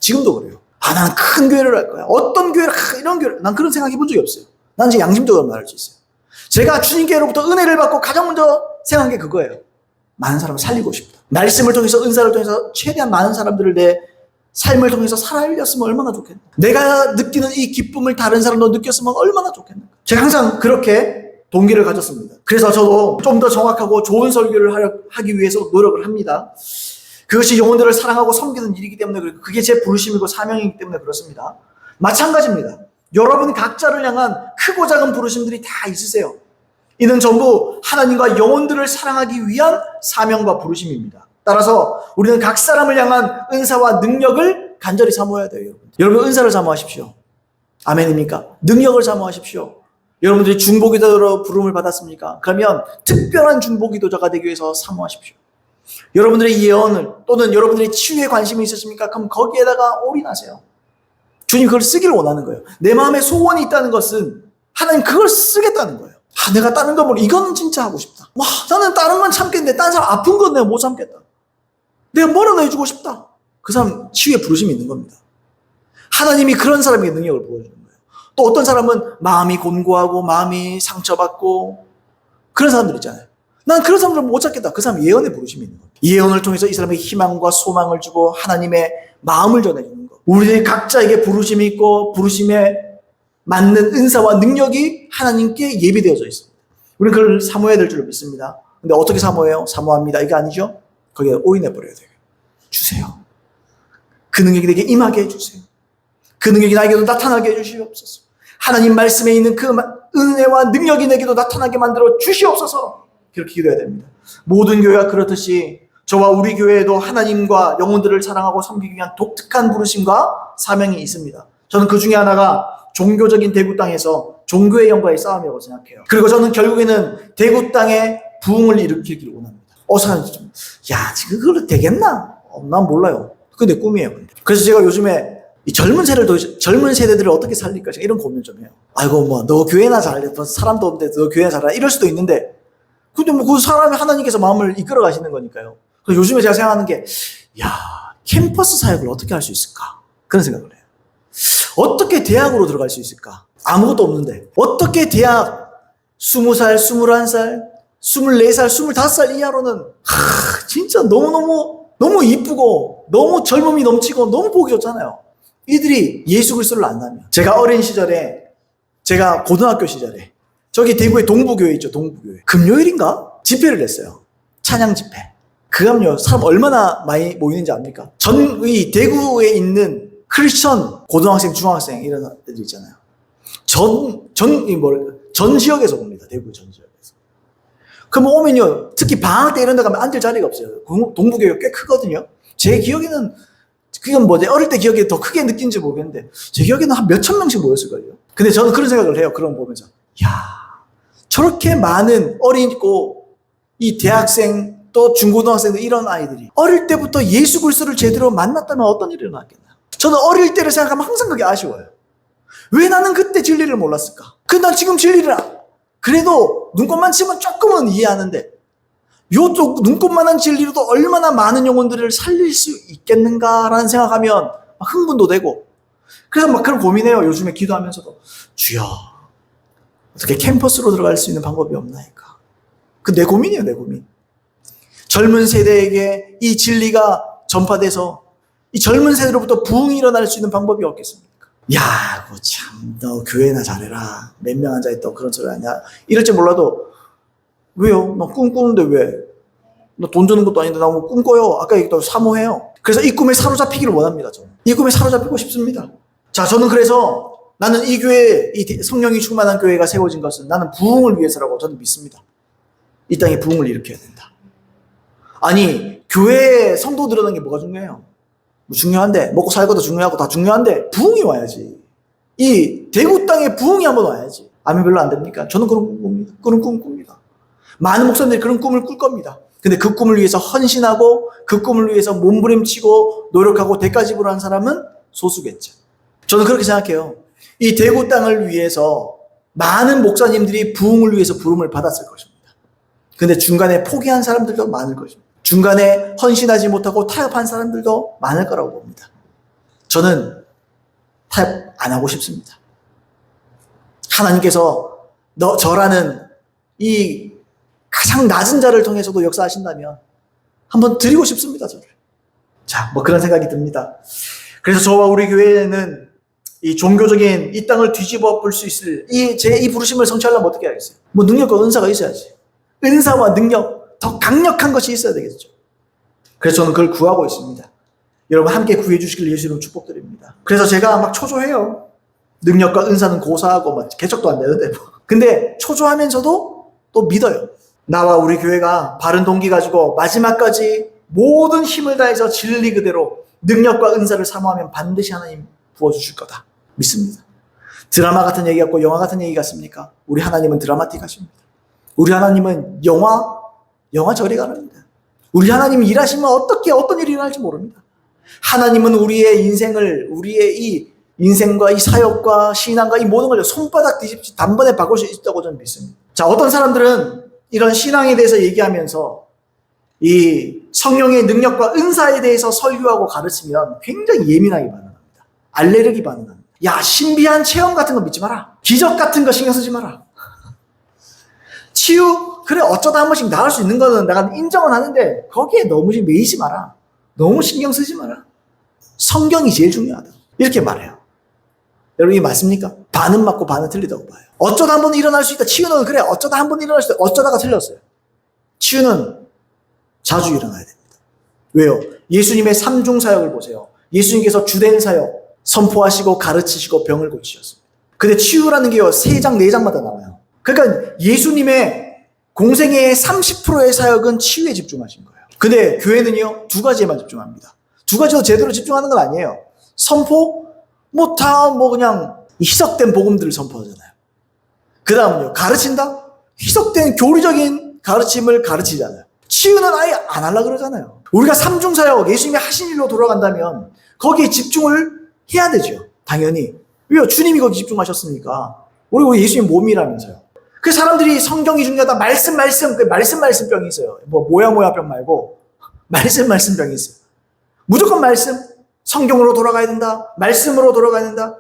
지금도 그래요. 나는 큰 교회를 할 거야. 어떤 교회를, 이런 교회를. 난 그런 생각 해본 적이 없어요. 난 이제 양심적으로 말할 수 있어요. 제가 주님께로부터 은혜를 받고 가장 먼저 생각한 게 그거예요. 많은 사람을 살리고 싶다. 말씀을 통해서, 은사를 통해서 최대한 많은 사람들을 내 삶을 통해서 살아올렸으면 얼마나 좋겠나. 내가 느끼는 이 기쁨을 다른 사람도 느꼈으면 얼마나 좋겠나. 제가 항상 그렇게 동기를 가졌습니다. 그래서 저도 좀 더 정확하고 좋은 설교를 하기 위해서 노력을 합니다. 그것이 영혼들을 사랑하고 섬기는 일이기 때문에 그게 제 부르심이고 사명이기 때문에 그렇습니다. 마찬가지입니다. 여러분 각자를 향한 크고 작은 부르심들이 다 있으세요. 이는 전부 하나님과 영혼들을 사랑하기 위한 사명과 부르심입니다. 따라서 우리는 각 사람을 향한 은사와 능력을 간절히 사모해야 돼요. 여러분 은사를 사모하십시오. 아멘입니까? 능력을 사모하십시오. 여러분들이 중보기도자로 부름을 받았습니까? 그러면 특별한 중보기도자가 되기 위해서 사모하십시오. 여러분들의 예언을 또는 여러분들의 치유에 관심이 있으십니까? 그럼 거기에다가 올인하세요. 주님 그걸 쓰기를 원하는 거예요. 내 마음에 소원이 있다는 것은 하나님 그걸 쓰겠다는 거예요. 내가 다른 거 모르, 이거는 진짜 하고 싶다. 나는 다른 건 참겠는데 다른 사람 아픈 건 내가 못 참겠다. 내가 뭐라도 해주고 싶다. 그 사람 치유의 부르심이 있는 겁니다. 하나님이 그런 사람에게 능력을 보여주는 거예요. 또 어떤 사람은 마음이 곤고하고 마음이 상처받고 그런 사람들 있잖아요. 난 그런 사람들 못 찾겠다. 그 사람 예언의 부르심이 있는 거예요. 예언을 통해서 이 사람에게 희망과 소망을 주고 하나님의 마음을 전해주는 거. 우리들 각자에게 부르심이 있고 부르심에 맞는 은사와 능력이 하나님께 예비되어져 있습니다. 우리는 그걸 사모해야 될 줄로 믿습니다. 근데 어떻게 사모해요? 사모합니다. 이게 아니죠? 거기에 올인해버려야 돼요. 주세요. 그 능력이 내게 임하게 해주세요. 그 능력이 나에게도 나타나게 해주시옵소서. 하나님 말씀에 있는 그 은혜와 능력이 내게도 나타나게 만들어 주시옵소서. 그렇게 기도해야 됩니다. 모든 교회가 그렇듯이 저와 우리 교회에도 하나님과 영혼들을 사랑하고 섬기기 위한 독특한 부르심과 사명이 있습니다. 저는 그 중에 하나가 종교적인 대구 땅에서 종교의 영과의 싸움이라고 생각해요. 그리고 저는 결국에는 대구 땅에 부흥을 일으키기를 원합니다. 사람들이 좀, 지금 그걸로 되겠나? 난 몰라요. 그게 내 꿈이에요. 그래서 제가 요즘에 이 젊은 세대들을 어떻게 살릴까? 이런 고민 좀 해요. 너 교회나 잘해. 사람도 없는데 너 교회나 잘해. 이럴 수도 있는데, 근데 그 사람이 하나님께서 마음을 이끌어 가시는 거니까요. 그래서 요즘에 제가 생각하는 게, 캠퍼스 사역을 어떻게 할 수 있을까? 그런 생각을 해요. 어떻게 대학으로 들어갈 수 있을까? 아무것도 없는데. 어떻게 대학 20살, 21살, 24살, 25살 이하로는 진짜 너무 이쁘고 너무 젊음이 넘치고 너무 보기 좋잖아요. 이들이 예수 그리스도를 안다면, 제가 어린 시절에, 제가 고등학교 시절에 저기 대구에 동부교회 있죠. 동부교회 금요일인가 집회를 했어요. 찬양 집회. 그럼요, 사람 얼마나 많이 모이는지 압니까? 이 대구에 있는 크리스천 고등학생, 중학생 이런 애들 있잖아요. 전 지역에서 옵니다. 대구 전 지역에서. 그럼 오면요, 특히 방학 때 이런 데 가면 앉을 자리가 없어요. 동부교회가 꽤 크거든요. 제 기억에는, 그건 내 어릴 때 기억에 더 크게 느낀지 모르겠는데, 제 기억에는 한 몇천 명씩 모였을걸요. 근데 저는 그런 생각을 해요. 그런 거 보면서. 저렇게 많은 어리고, 이 대학생, 또 중고등학생들 이런 아이들이 어릴 때부터 예수 그리스도를 제대로 만났다면 어떤 일이 일어났겠나. 저는 어릴 때를 생각하면 항상 그게 아쉬워요. 왜 나는 그때 진리를 몰랐을까? 난 지금 진리를 그래도 눈곱만 치면 조금은 이해하는데, 요쪽 눈곱만한 진리로도 얼마나 많은 영혼들을 살릴 수 있겠는가라는 생각하면 막 흥분도 되고, 그래서 막 그런 고민해요. 요즘에 기도하면서도. 주여, 어떻게 캠퍼스로 들어갈 수 있는 방법이 없나이까? 내 고민이에요, 내 고민. 젊은 세대에게 이 진리가 전파돼서 이 젊은 세대로부터 부흥이 일어날 수 있는 방법이 없겠습니까? 그거 참, 너 교회나 잘해라. 몇 명 앉아있다고 그런 소리 하냐. 이럴지 몰라도, 왜요? 나 꿈꾸는데 왜? 나 돈 주는 것도 아닌데 나 뭐 꿈꿔요. 아까 얘기했다고 사모해요. 그래서 이 꿈에 사로잡히기를 원합니다. 저는. 이 꿈에 사로잡히고 싶습니다. 자, 저는 그래서 나는 이 교회, 이 성령이 충만한 교회가 세워진 것은 나는 부흥을 위해서라고 저는 믿습니다. 이 땅에 부흥을 일으켜야 된다. 아니, 교회에 성도 들어가는 게 뭐가 중요해요? 중요한데, 먹고 살고도 중요하고 다 중요한데, 부흥이 와야지. 이 대구 땅에 부흥이 한번 와야지. 아멘 별로 안 됩니까? 저는 그런 꿈 꿉니다. 그런 꿈 꿉니다. 많은 목사님들이 그런 꿈을 꿀 겁니다. 근데 그 꿈을 위해서 헌신하고, 그 꿈을 위해서 몸부림치고, 노력하고, 대가 지불하는 사람은 소수겠죠. 저는 그렇게 생각해요. 이 대구 땅을 위해서 많은 목사님들이 부흥을 위해서 부름을 받았을 것입니다. 근데 중간에 포기한 사람들도 많을 것입니다. 중간에 헌신하지 못하고 타협한 사람들도 많을 거라고 봅니다. 저는 타협 안 하고 싶습니다. 하나님께서 저라는 이 가장 낮은 자를 통해서도 역사하신다면 한번 드리고 싶습니다, 저를. 자, 그런 생각이 듭니다. 그래서 저와 우리 교회는 이 종교적인 이 땅을 뒤집어 볼 수 있을 이 부르심을 성취하려면 어떻게 해야겠어요? 능력과 은사가 있어야지. 은사와 능력, 더 강력한 것이 있어야 되겠죠. 그래서 저는 그걸 구하고 있습니다. 여러분 함께 구해 주시길 예수 이름으로 축복드립니다. 그래서 제가 막 초조해요. 능력과 은사는 고사하고 개척도 안 되는데 근데 초조하면서도 또 믿어요. 나와 우리 교회가 바른 동기 가지고 마지막까지 모든 힘을 다해서 진리 그대로 능력과 은사를 사모하면 반드시 하나님 부어주실 거다. 믿습니다. 드라마 같은 얘기 같고 영화 같은 얘기 같습니까? 우리 하나님은 드라마틱하십니다. 우리 하나님은 영화 저리 가랍니다. 우리 하나님이 일하시면 어떤 일이 일어날지 모릅니다. 하나님은 우리의 이 인생과 이 사역과 신앙과 이 모든 걸 손바닥 뒤집지 단번에 바꿀 수 있다고 저는 믿습니다. 자, 어떤 사람들은 이런 신앙에 대해서 얘기하면서 이 성령의 능력과 은사에 대해서 설교하고 가르치면 굉장히 예민하게 반응합니다. 알레르기 반응합니다. 신비한 체험 같은 거 믿지 마라. 기적 같은 거 신경 쓰지 마라. 치유, 그래 어쩌다 한 번씩 나을 수 있는 거는 내가 인정은 하는데 거기에 너무 매이지 마라. 너무 신경 쓰지 마라. 성경이 제일 중요하다. 이렇게 말해요. 여러분 이게 맞습니까? 반은 맞고 반은 틀리다고 봐요. 어쩌다 한 번 일어날 수 있다. 치유는 그래 어쩌다 한 번 일어날 수 있다. 어쩌다가 틀렸어요. 치유는 자주 일어나야 됩니다. 왜요? 예수님의 삼중 사역을 보세요. 예수님께서 주된 사역 선포하시고 가르치시고 병을 고치셨습니다. 근데 치유라는 게요 3장 4장마다 나와요. 그러니까 예수님의 공생애의 30%의 사역은 치유에 집중하신 거예요. 근데 교회는요 2가지에만 집중합니다. 2가지도 제대로 집중하는 건 아니에요. 선포 그냥 희석된 복음들을 선포하잖아요. 그 다음은요 가르친다? 희석된 교리적인 가르침을 가르치잖아요. 치유는 아예 안 하려고 그러잖아요. 우리가 삼중사역 예수님이 하신 일로 돌아간다면 거기에 집중을 해야 되죠. 당연히. 왜요? 주님이 거기 집중하셨으니까. 우리 예수님 몸이라면서요. 그 사람들이 성경이 중요하다. 말씀병이 있어요. 모야병 말고 말씀병이 있어요. 무조건 말씀. 성경으로 돌아가야 된다. 말씀으로 돌아가야 된다.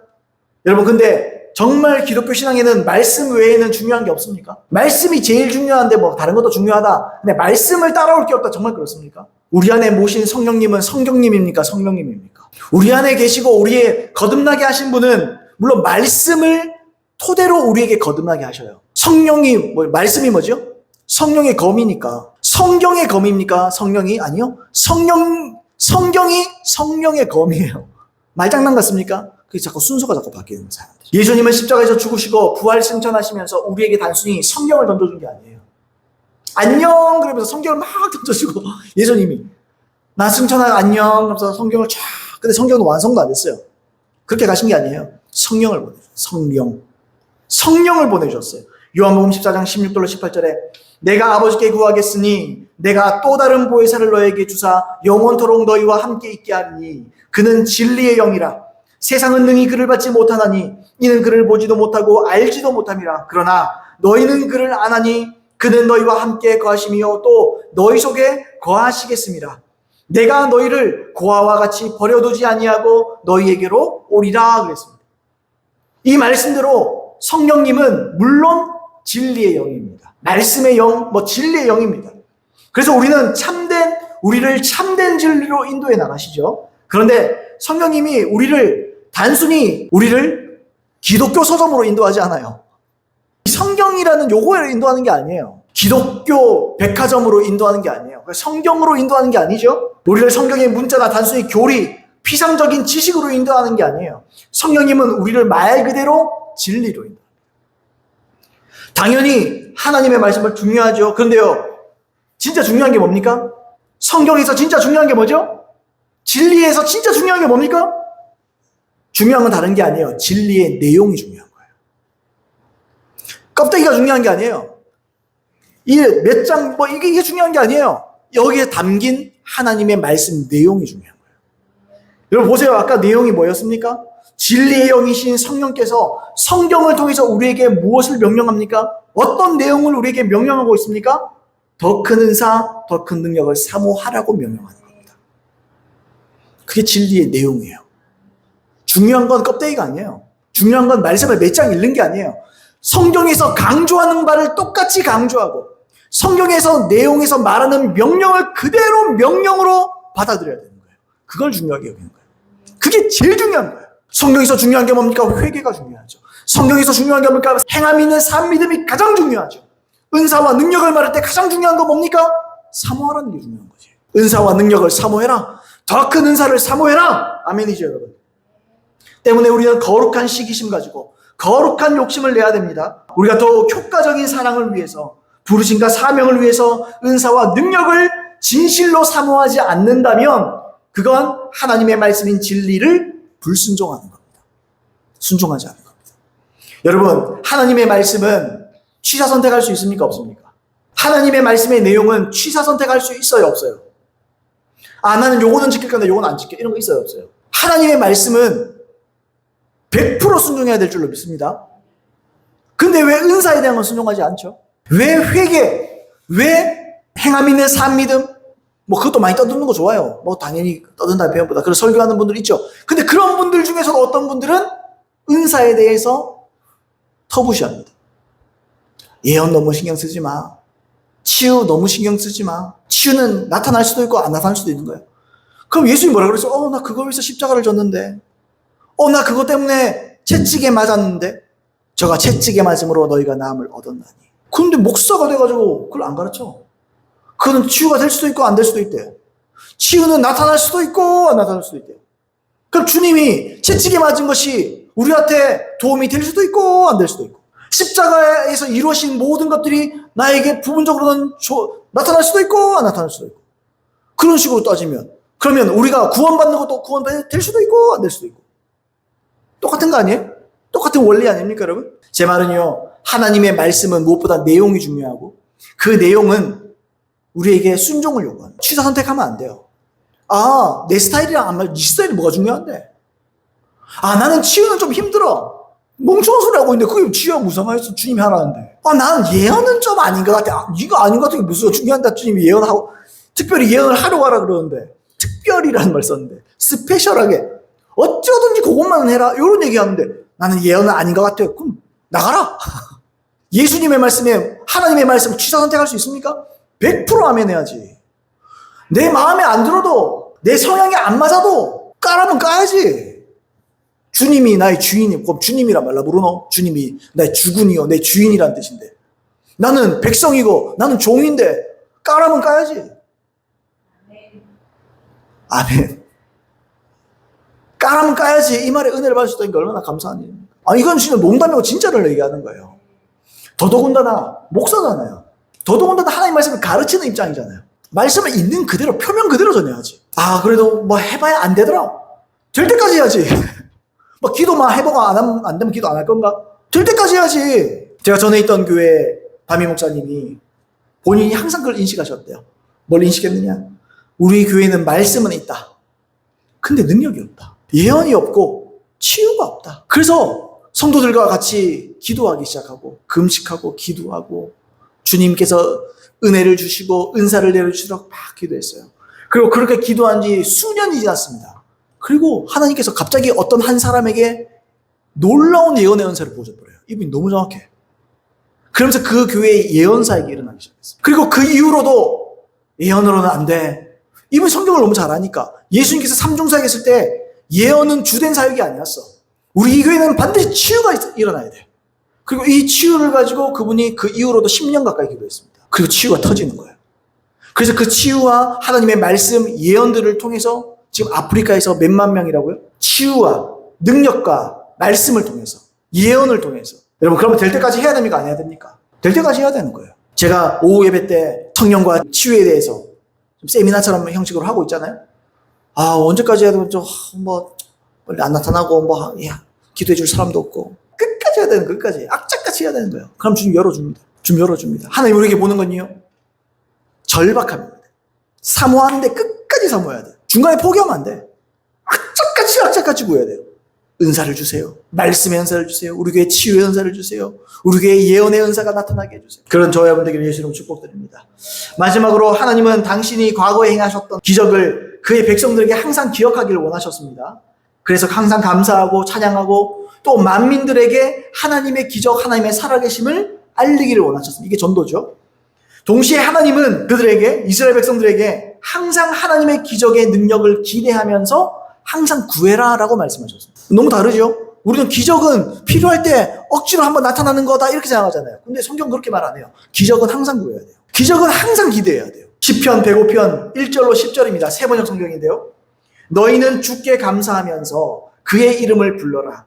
여러분 근데 정말 기독교 신앙에는 말씀 외에는 중요한 게 없습니까? 말씀이 제일 중요한데 다른 것도 중요하다. 근데 말씀을 따라올 게 없다. 정말 그렇습니까? 우리 안에 모신 성령님은 성경님입니까? 성령님입니까? 우리 안에 계시고 우리의 거듭나게 하신 분은 물론 말씀을 토대로 우리에게 거듭나게 하셔요. 성령이 말씀이 뭐죠? 성령의 검이니까. 성경의 검입니까? 성령이? 아니요. 성경이 성령의 검이에요. 말장난 같습니까? 그게 자꾸 순서가 자꾸 바뀌는 사람들. 예수님은 십자가에서 죽으시고 부활 승천하시면서 우리에게 단순히 성경을 던져준 게 아니에요. 안녕 그러면서 성경을 막 던져주고 예수님이 나 승천하고 안녕 그러면서 성경을 쫙 근데 성경은 완성도 안 됐어요. 그렇게 가신 게 아니에요. 성령을 보내주셨어요. 성령을 보내주셨어요. 요한복음 14장 16절로 18절에 내가 아버지께 구하겠으니 내가 또 다른 보혜사를 너에게 주사 영원토록 너희와 함께 있게 하리니 그는 진리의 영이라. 세상은 능히 그를 받지 못하나니 이는 그를 보지도 못하고 알지도 못함이라. 그러나 너희는 그를 아나니 그는 너희와 함께 거하시며 또 너희 속에 거하시겠습니다. 내가 너희를 고아와 같이 버려두지 아니하고 너희에게로 오리라 그랬습니다. 이 말씀대로 성령님은 물론 진리의 영입니다. 말씀의 영, 진리의 영입니다. 그래서 우리를 참된 진리로 인도해 나가시죠. 그런데 성령님이 단순히 우리를 기독교 서점으로 인도하지 않아요. 성경이라는 요거를 인도하는 게 아니에요. 기독교 백화점으로 인도하는 게 아니에요. 성경으로 인도하는 게 아니죠. 우리를 성경의 문자나 단순히 교리, 피상적인 지식으로 인도하는 게 아니에요. 성령님은 우리를 말 그대로 진리로 인도합니다. 당연히 하나님의 말씀을 중요하죠. 그런데요, 진짜 중요한 게 뭡니까? 성경에서 진짜 중요한 게 뭐죠? 진리에서 진짜 중요한 게 뭡니까? 중요한 건 다른 게 아니에요. 진리의 내용이 중요한 거예요. 껍데기가 중요한 게 아니에요. 이게 몇 장, 이게 중요한 게 아니에요. 여기에 담긴 하나님의 말씀 내용이 중요한 거예요. 여러분 보세요. 아까 내용이 뭐였습니까? 진리의 영이신 성령께서 성경을 통해서 우리에게 무엇을 명령합니까? 어떤 내용을 우리에게 명령하고 있습니까? 더 큰 은사, 더 큰 능력을 사모하라고 명령하는 겁니다. 그게 진리의 내용이에요. 중요한 건 껍데기가 아니에요. 중요한 건 말씀을 몇 장 읽는 게 아니에요. 성경에서 강조하는 바를 똑같이 강조하고 성경에서 내용에서 말하는 명령을 그대로 명령으로 받아들여야 되는 거예요. 그걸 중요하게 여기는 거예요. 그게 제일 중요한 거예요. 성경에서 중요한 게 뭡니까? 회개가 중요하죠. 성경에서 중요한 게 뭡니까? 행함 있는 삶 믿음이 가장 중요하죠. 은사와 능력을 말할 때 가장 중요한 건 뭡니까? 사모하라는 게 중요한 거지. 은사와 능력을 사모해라. 더 큰 은사를 사모해라. 아멘이죠, 여러분. 때문에 우리는 거룩한 시기심 가지고 거룩한 욕심을 내야 됩니다. 우리가 더 효과적인 사랑을 위해서 부르심과 사명을 위해서 은사와 능력을 진실로 사모하지 않는다면 그건 하나님의 말씀인 진리를 불순종하는 겁니다. 순종하지 않는 겁니다. 여러분, 하나님의 말씀은 취사 선택할 수 있습니까? 없습니까? 하나님의 말씀의 내용은 취사 선택할 수 있어요? 없어요? 나는 요거는 지킬 건데 요거는 안 지켜. 이런 거 있어요? 없어요? 하나님의 말씀은 100% 순종해야 될 줄로 믿습니다. 근데 왜 은사에 대한 건 순종하지 않죠? 왜 회개, 왜 행함 있는 삶 믿음? 그것도 많이 떠드는 거 좋아요. 당연히 떠든다는 표현보다. 그런 설교하는 분들 있죠. 근데 그런 분들 중에서도 어떤 분들은 은사에 대해서 터부시합니다. 예언 너무 신경 쓰지 마. 치유 너무 신경 쓰지 마. 치유는 나타날 수도 있고 안 나타날 수도 있는 거예요. 그럼 예수님이 뭐라 그랬어? 나 그거 위해서 십자가를 졌는데. 나 그것 때문에 채찍에 맞았는데. 저가 채찍에 맞음으로 너희가 나음을 얻었나니. 근데 목사가 돼가지고 그걸 안 가르쳐. 그는 치유가 될 수도 있고 안 될 수도 있대요. 치유는 나타날 수도 있고 안 나타날 수도 있대요. 그럼 주님이 채찍에 맞은 것이 우리한테 도움이 될 수도 있고 안 될 수도 있고 십자가에서 이루어진 모든 것들이 나에게 부분적으로는 나타날 수도 있고 안 나타날 수도 있고 그런 식으로 따지면 그러면 우리가 구원받는 것도 구원될 수도 있고 안 될 수도 있고 똑같은 거 아니에요? 똑같은 원리 아닙니까 여러분? 제 말은요, 하나님의 말씀은 무엇보다 내용이 중요하고 그 내용은 우리에게 순종을 요구합니다. 취사 선택하면 안 돼요. 내 스타일이랑 안 맞아. 네 스타일이 뭐가 중요한데? 나는 치유는 좀 힘들어. 멍청한 소리 하고 있는데 그게 치유가 무상하겠어. 주님이 하라는데. 나는 예언은 좀 아닌 것 같아. 네가 아닌 것 같은 게 무슨 중요한다. 주님이 예언하고 특별히 예언을 하려고 하라 그러는데 특별이라는 말 썼는데 스페셜하게 어쩌든지 그것만 해라. 이런 얘기하는데 나는 예언은 아닌 것 같아. 그럼 나가라. 예수님의 말씀에 하나님의 말씀을 취사 선택할 수 있습니까? 100% 아멘 해야지. 내 마음에 안 들어도 내 성향이 안 맞아도 까라면 까야지. 주님이 나의 주인이, 그럼 주님이란 말라 부르노? 주님이 나의 주군이요, 내 주인이란 뜻인데. 나는 백성이고, 나는 종인데, 까라면 까야지. 아멘. 까라면 까야지. 이 말에 은혜를 받을 수 있다는 게 얼마나 감사한 일입니까? 아, 이건 진짜 농담이고 진짜를 얘기하는 거예요. 더더군다나, 목사잖아요. 더더군다나 하나님 말씀을 가르치는 입장이잖아요. 말씀을 있는 그대로, 표면 그대로 전해야지. 아, 그래도 뭐 해봐야 안 되더라. 될 때까지 해야지. 뭐 기도만 해보고 안 되면 기도 안 할 건가? 될 때까지 해야지. 제가 전에 있던 교회 담임 목사님이 본인이 항상 그걸 인식하셨대요. 뭘 인식했느냐? 우리 교회는 말씀은 있다. 근데 능력이 없다. 예언이 없고 치유가 없다. 그래서 성도들과 같이 기도하기 시작하고 금식하고 기도하고 주님께서 은혜를 주시고 은사를 내려주시도록 막 기도했어요. 그리고 그렇게 기도한 지 수년이 지났습니다. 그리고 하나님께서 갑자기 어떤 한 사람에게 놀라운 예언의 은사를 보여줘버려요. 이분이 너무 정확해. 그러면서 그 교회에 예언사에게 일어나기 시작했어요. 그리고 그 이후로도 예언으로는 안 돼. 이분이 성경을 너무 잘 아니까. 예수님께서 삼중사역 했을 때 예언은 주된 사역이 아니었어. 우리 이 교회는 반드시 치유가 일어나야 돼. 그리고 이 치유를 가지고 그분이 그 이후로도 10년 가까이 기도했습니다. 그리고 치유가 터지는 거예요. 그래서 그 치유와 하나님의 말씀, 예언들을 통해서 지금 아프리카에서 몇만 명이라고요? 치유와 능력과 말씀을 통해서, 예언을 통해서. 여러분, 그러면 될 때까지 해야 됩니까? 안 해야 됩니까? 될 때까지 해야 되는 거예요. 제가 오후 예배 때 청년과 치유에 대해서 좀 세미나처럼 형식으로 하고 있잖아요. 아, 언제까지 해야 되면 좀, 빨리 안 나타나고, 기도해 줄 사람도 없고. 끝까지 해야 되는 거예요, 끝까지. 악착같이 해야 되는 거예요. 그럼 주님 열어줍니다. 주님 열어줍니다. 하나님 우리에게 보는 건요, 절박합니다. 사모하는데 끝까지 사모해야 돼요. 중간에 포기하면 안 돼. 악착같이 구해야 돼요. 은사를 주세요. 말씀의 은사를 주세요. 우리 교회 치유의 은사를 주세요. 우리 교회 예언의 은사가 나타나게 해주세요. 그런 저와 여러분들에게 예수 이름으로 축복드립니다. 마지막으로 하나님은 당신이 과거에 행하셨던 기적을 그의 백성들에게 항상 기억하기를 원하셨습니다. 그래서 항상 감사하고 찬양하고 또 만민들에게 하나님의 기적, 하나님의 살아계심을 알리기를 원하셨습니다. 이게 전도죠. 동시에 하나님은 그들에게, 이스라엘 백성들에게 항상 하나님의 기적의 능력을 기대하면서 항상 구해라 라고 말씀하셨습니다. 너무 다르죠? 우리는 기적은 필요할 때 억지로 한번 나타나는 거다 이렇게 생각하잖아요. 근데 성경 그렇게 말 안 해요. 기적은 항상 구해야 돼요. 기적은 항상 기대해야 돼요. 시편 105편 1절로 10절입니다. 세번역 성경인데요. 너희는 주께 감사하면서 그의 이름을 불러라.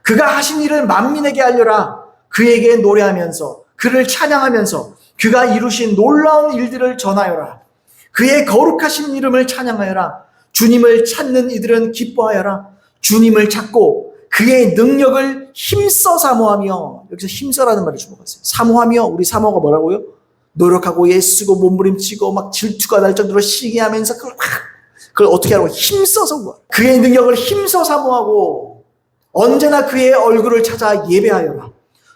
그가 하신 일을 만민에게 알려라. 그에게 노래하면서 그를 찬양하면서 그가 이루신 놀라운 일들을 전하여라. 그의 거룩하신 이름을 찬양하여라. 주님을 찾는 이들은 기뻐하여라. 주님을 찾고 그의 능력을 힘써 사모하며, 여기서 힘써라는 말을 주목하세요. 사모하며, 우리 사모가 뭐라고요? 노력하고 애쓰고 몸부림치고 막 질투가 날 정도로 시기하면서 그걸 어떻게 하라고? 힘써서 구하라. 그의 능력을 힘써 사모하고 언제나 그의 얼굴을 찾아 예배하여라.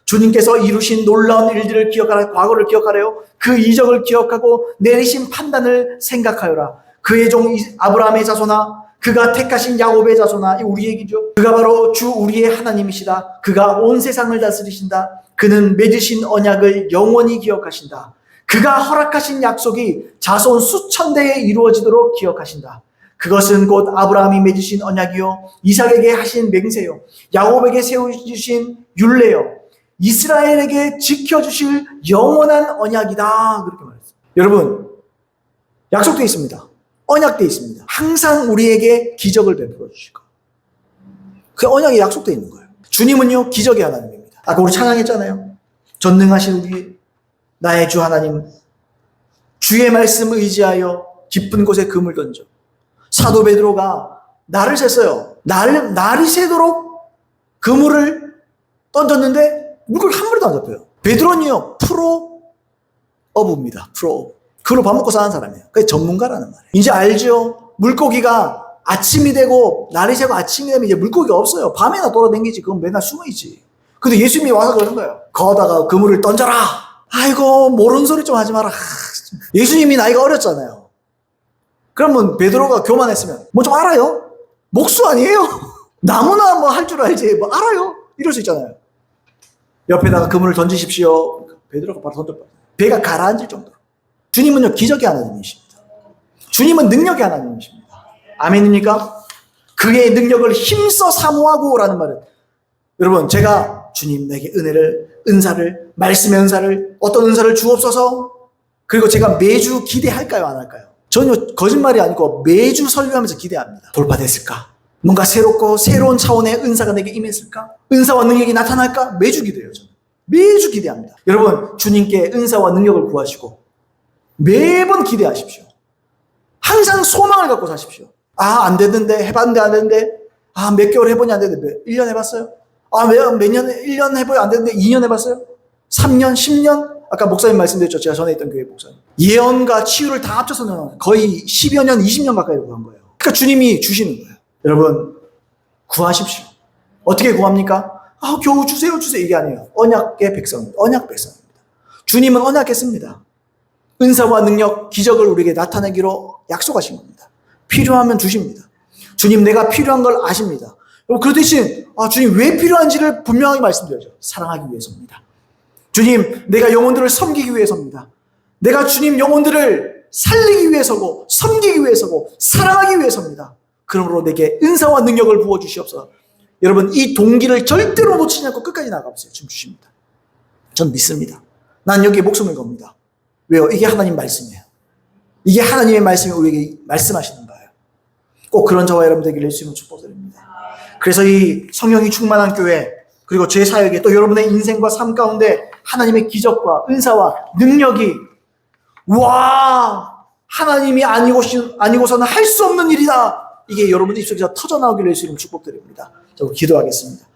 주님께서 이루신 놀라운 일들을 기억하라. 과거를 기억하래요. 그 이적을 기억하고 내리신 판단을 생각하여라. 그의 종 아브라함의 자손아, 그가 택하신 야곱의 자손아, 이 우리 얘기죠. 그가 바로 주 우리의 하나님이시다. 그가 온 세상을 다스리신다. 그는 맺으신 언약을 영원히 기억하신다. 그가 허락하신 약속이 자손 수천 대에 이루어지도록 기억하신다. 그것은 곧 아브라함이 맺으신 언약이요, 이삭에게 하신 맹세요, 야곱에게 세우주신 율례요, 이스라엘에게 지켜주실 영원한 언약이다. 그렇게 말했어요. 여러분, 약속되어 있습니다. 언약되어 있습니다. 항상 우리에게 기적을 베풀어 주실 거예요. 그 언약이 약속되어 있는 거예요. 주님은요, 기적의 하나님입니다. 아까 우리 찬양했잖아요. 전능하신 우리 나의 주 하나님, 주의 말씀 의지하여 깊은 곳에 금을 던져. 사도 베드로가 날을 샜어요. 날이 새도록 그물을 던졌는데 물고기 한 마리도 안 잡혀요. 베드로는요, 프로어브입니다. 프로어브. 그걸로 밥 먹고 사는 사람이에요. 그게 전문가라는 말이에요. 이제 알죠? 물고기가 아침이 되고 날이 새고 아침이 되면 이제 물고기가 없어요. 밤에나 돌아다니지. 그건 맨날 숨어있지. 근데 예수님이 와서 그러는 거예요. 거다가 그물을 던져라. 아이고, 모르는 소리 좀 하지 마라. 예수님이 나이가 어렸잖아요. 그러면 베드로가 교만했으면 뭐 좀 알아요? 목수 아니에요? 나무나 뭐 할 줄 알지. 뭐 알아요? 이럴 수 있잖아요. 옆에다가 그물을 던지십시오. 베드로가 바로 던져버려요. 배가 가라앉을 정도로. 주님은요, 기적의 하나님이십니다. 주님은 능력의 하나님이십니다. 아멘입니까? 그의 능력을 힘써 사모하고 라는 말은, 여러분, 제가 주님 내게 은사를, 말씀의 은사를, 어떤 은사를 주옵소서, 그리고 제가 매주 기대할까요, 안 할까요? 전혀 거짓말이 아니고 매주 설교하면서 기대합니다. 돌파됐을까? 뭔가 새롭고 새로운 차원의 은사가 내게 임했을까? 은사와 능력이 나타날까? 매주 기대해요, 저는. 매주 기대합니다. 여러분, 주님께 은사와 능력을 구하시고 매번 기대하십시오. 항상 소망을 갖고 사십시오. 안 됐는데, 해봤는데 안 됐는데, 몇 개월 해보니 안 됐는데, 1년 해봤어요? 몇 년, 1년 해보니 안 됐는데, 2년 해봤어요? 3년, 10년? 아까 목사님 말씀드렸죠. 제가 전에 있던 교회 목사님. 예언과 치유를 다 합쳐서는 거의 10여 년, 20년 가까이 구한 거예요. 그러니까 주님이 주시는 거예요. 여러분, 구하십시오. 어떻게 구합니까? 겨우 주세요, 이게 아니에요. 언약의 백성입니다. 언약 백성입니다. 주님은 언약했습니다. 은사와 능력, 기적을 우리에게 나타내기로 약속하신 겁니다. 필요하면 주십니다. 주님, 내가 필요한 걸 아십니다. 그 대신 주님 왜 필요한지를 분명하게 말씀드려야죠. 사랑하기 위해서입니다. 주님, 내가 영혼들을 섬기기 위해서입니다. 내가 주님 영혼들을 살리기 위해서고, 섬기기 위해서고, 사랑하기 위해서입니다. 그러므로 내게 은사와 능력을 부어주시옵소서. 여러분, 이 동기를 절대로 놓치지 않고 끝까지 나가보세요. 지금 주십니다. 전 믿습니다. 난 여기에 목숨을 겁니다. 왜요? 이게 하나님 말씀이에요. 이게 하나님의 말씀이 우리에게 말씀하시는 거예요. 꼭 그런 저와 여러분 되기를 예수님은 축복드립니다. 그래서 이 성령이 충만한 교회, 그리고 제 사역에 또 여러분의 인생과 삶 가운데 하나님의 기적과 은사와 능력이, 하나님이 아니고서는 할 수 없는 일이다. 이게 여러분 입속에서 터져나오기를 예수님 축복드립니다. 저 기도하겠습니다.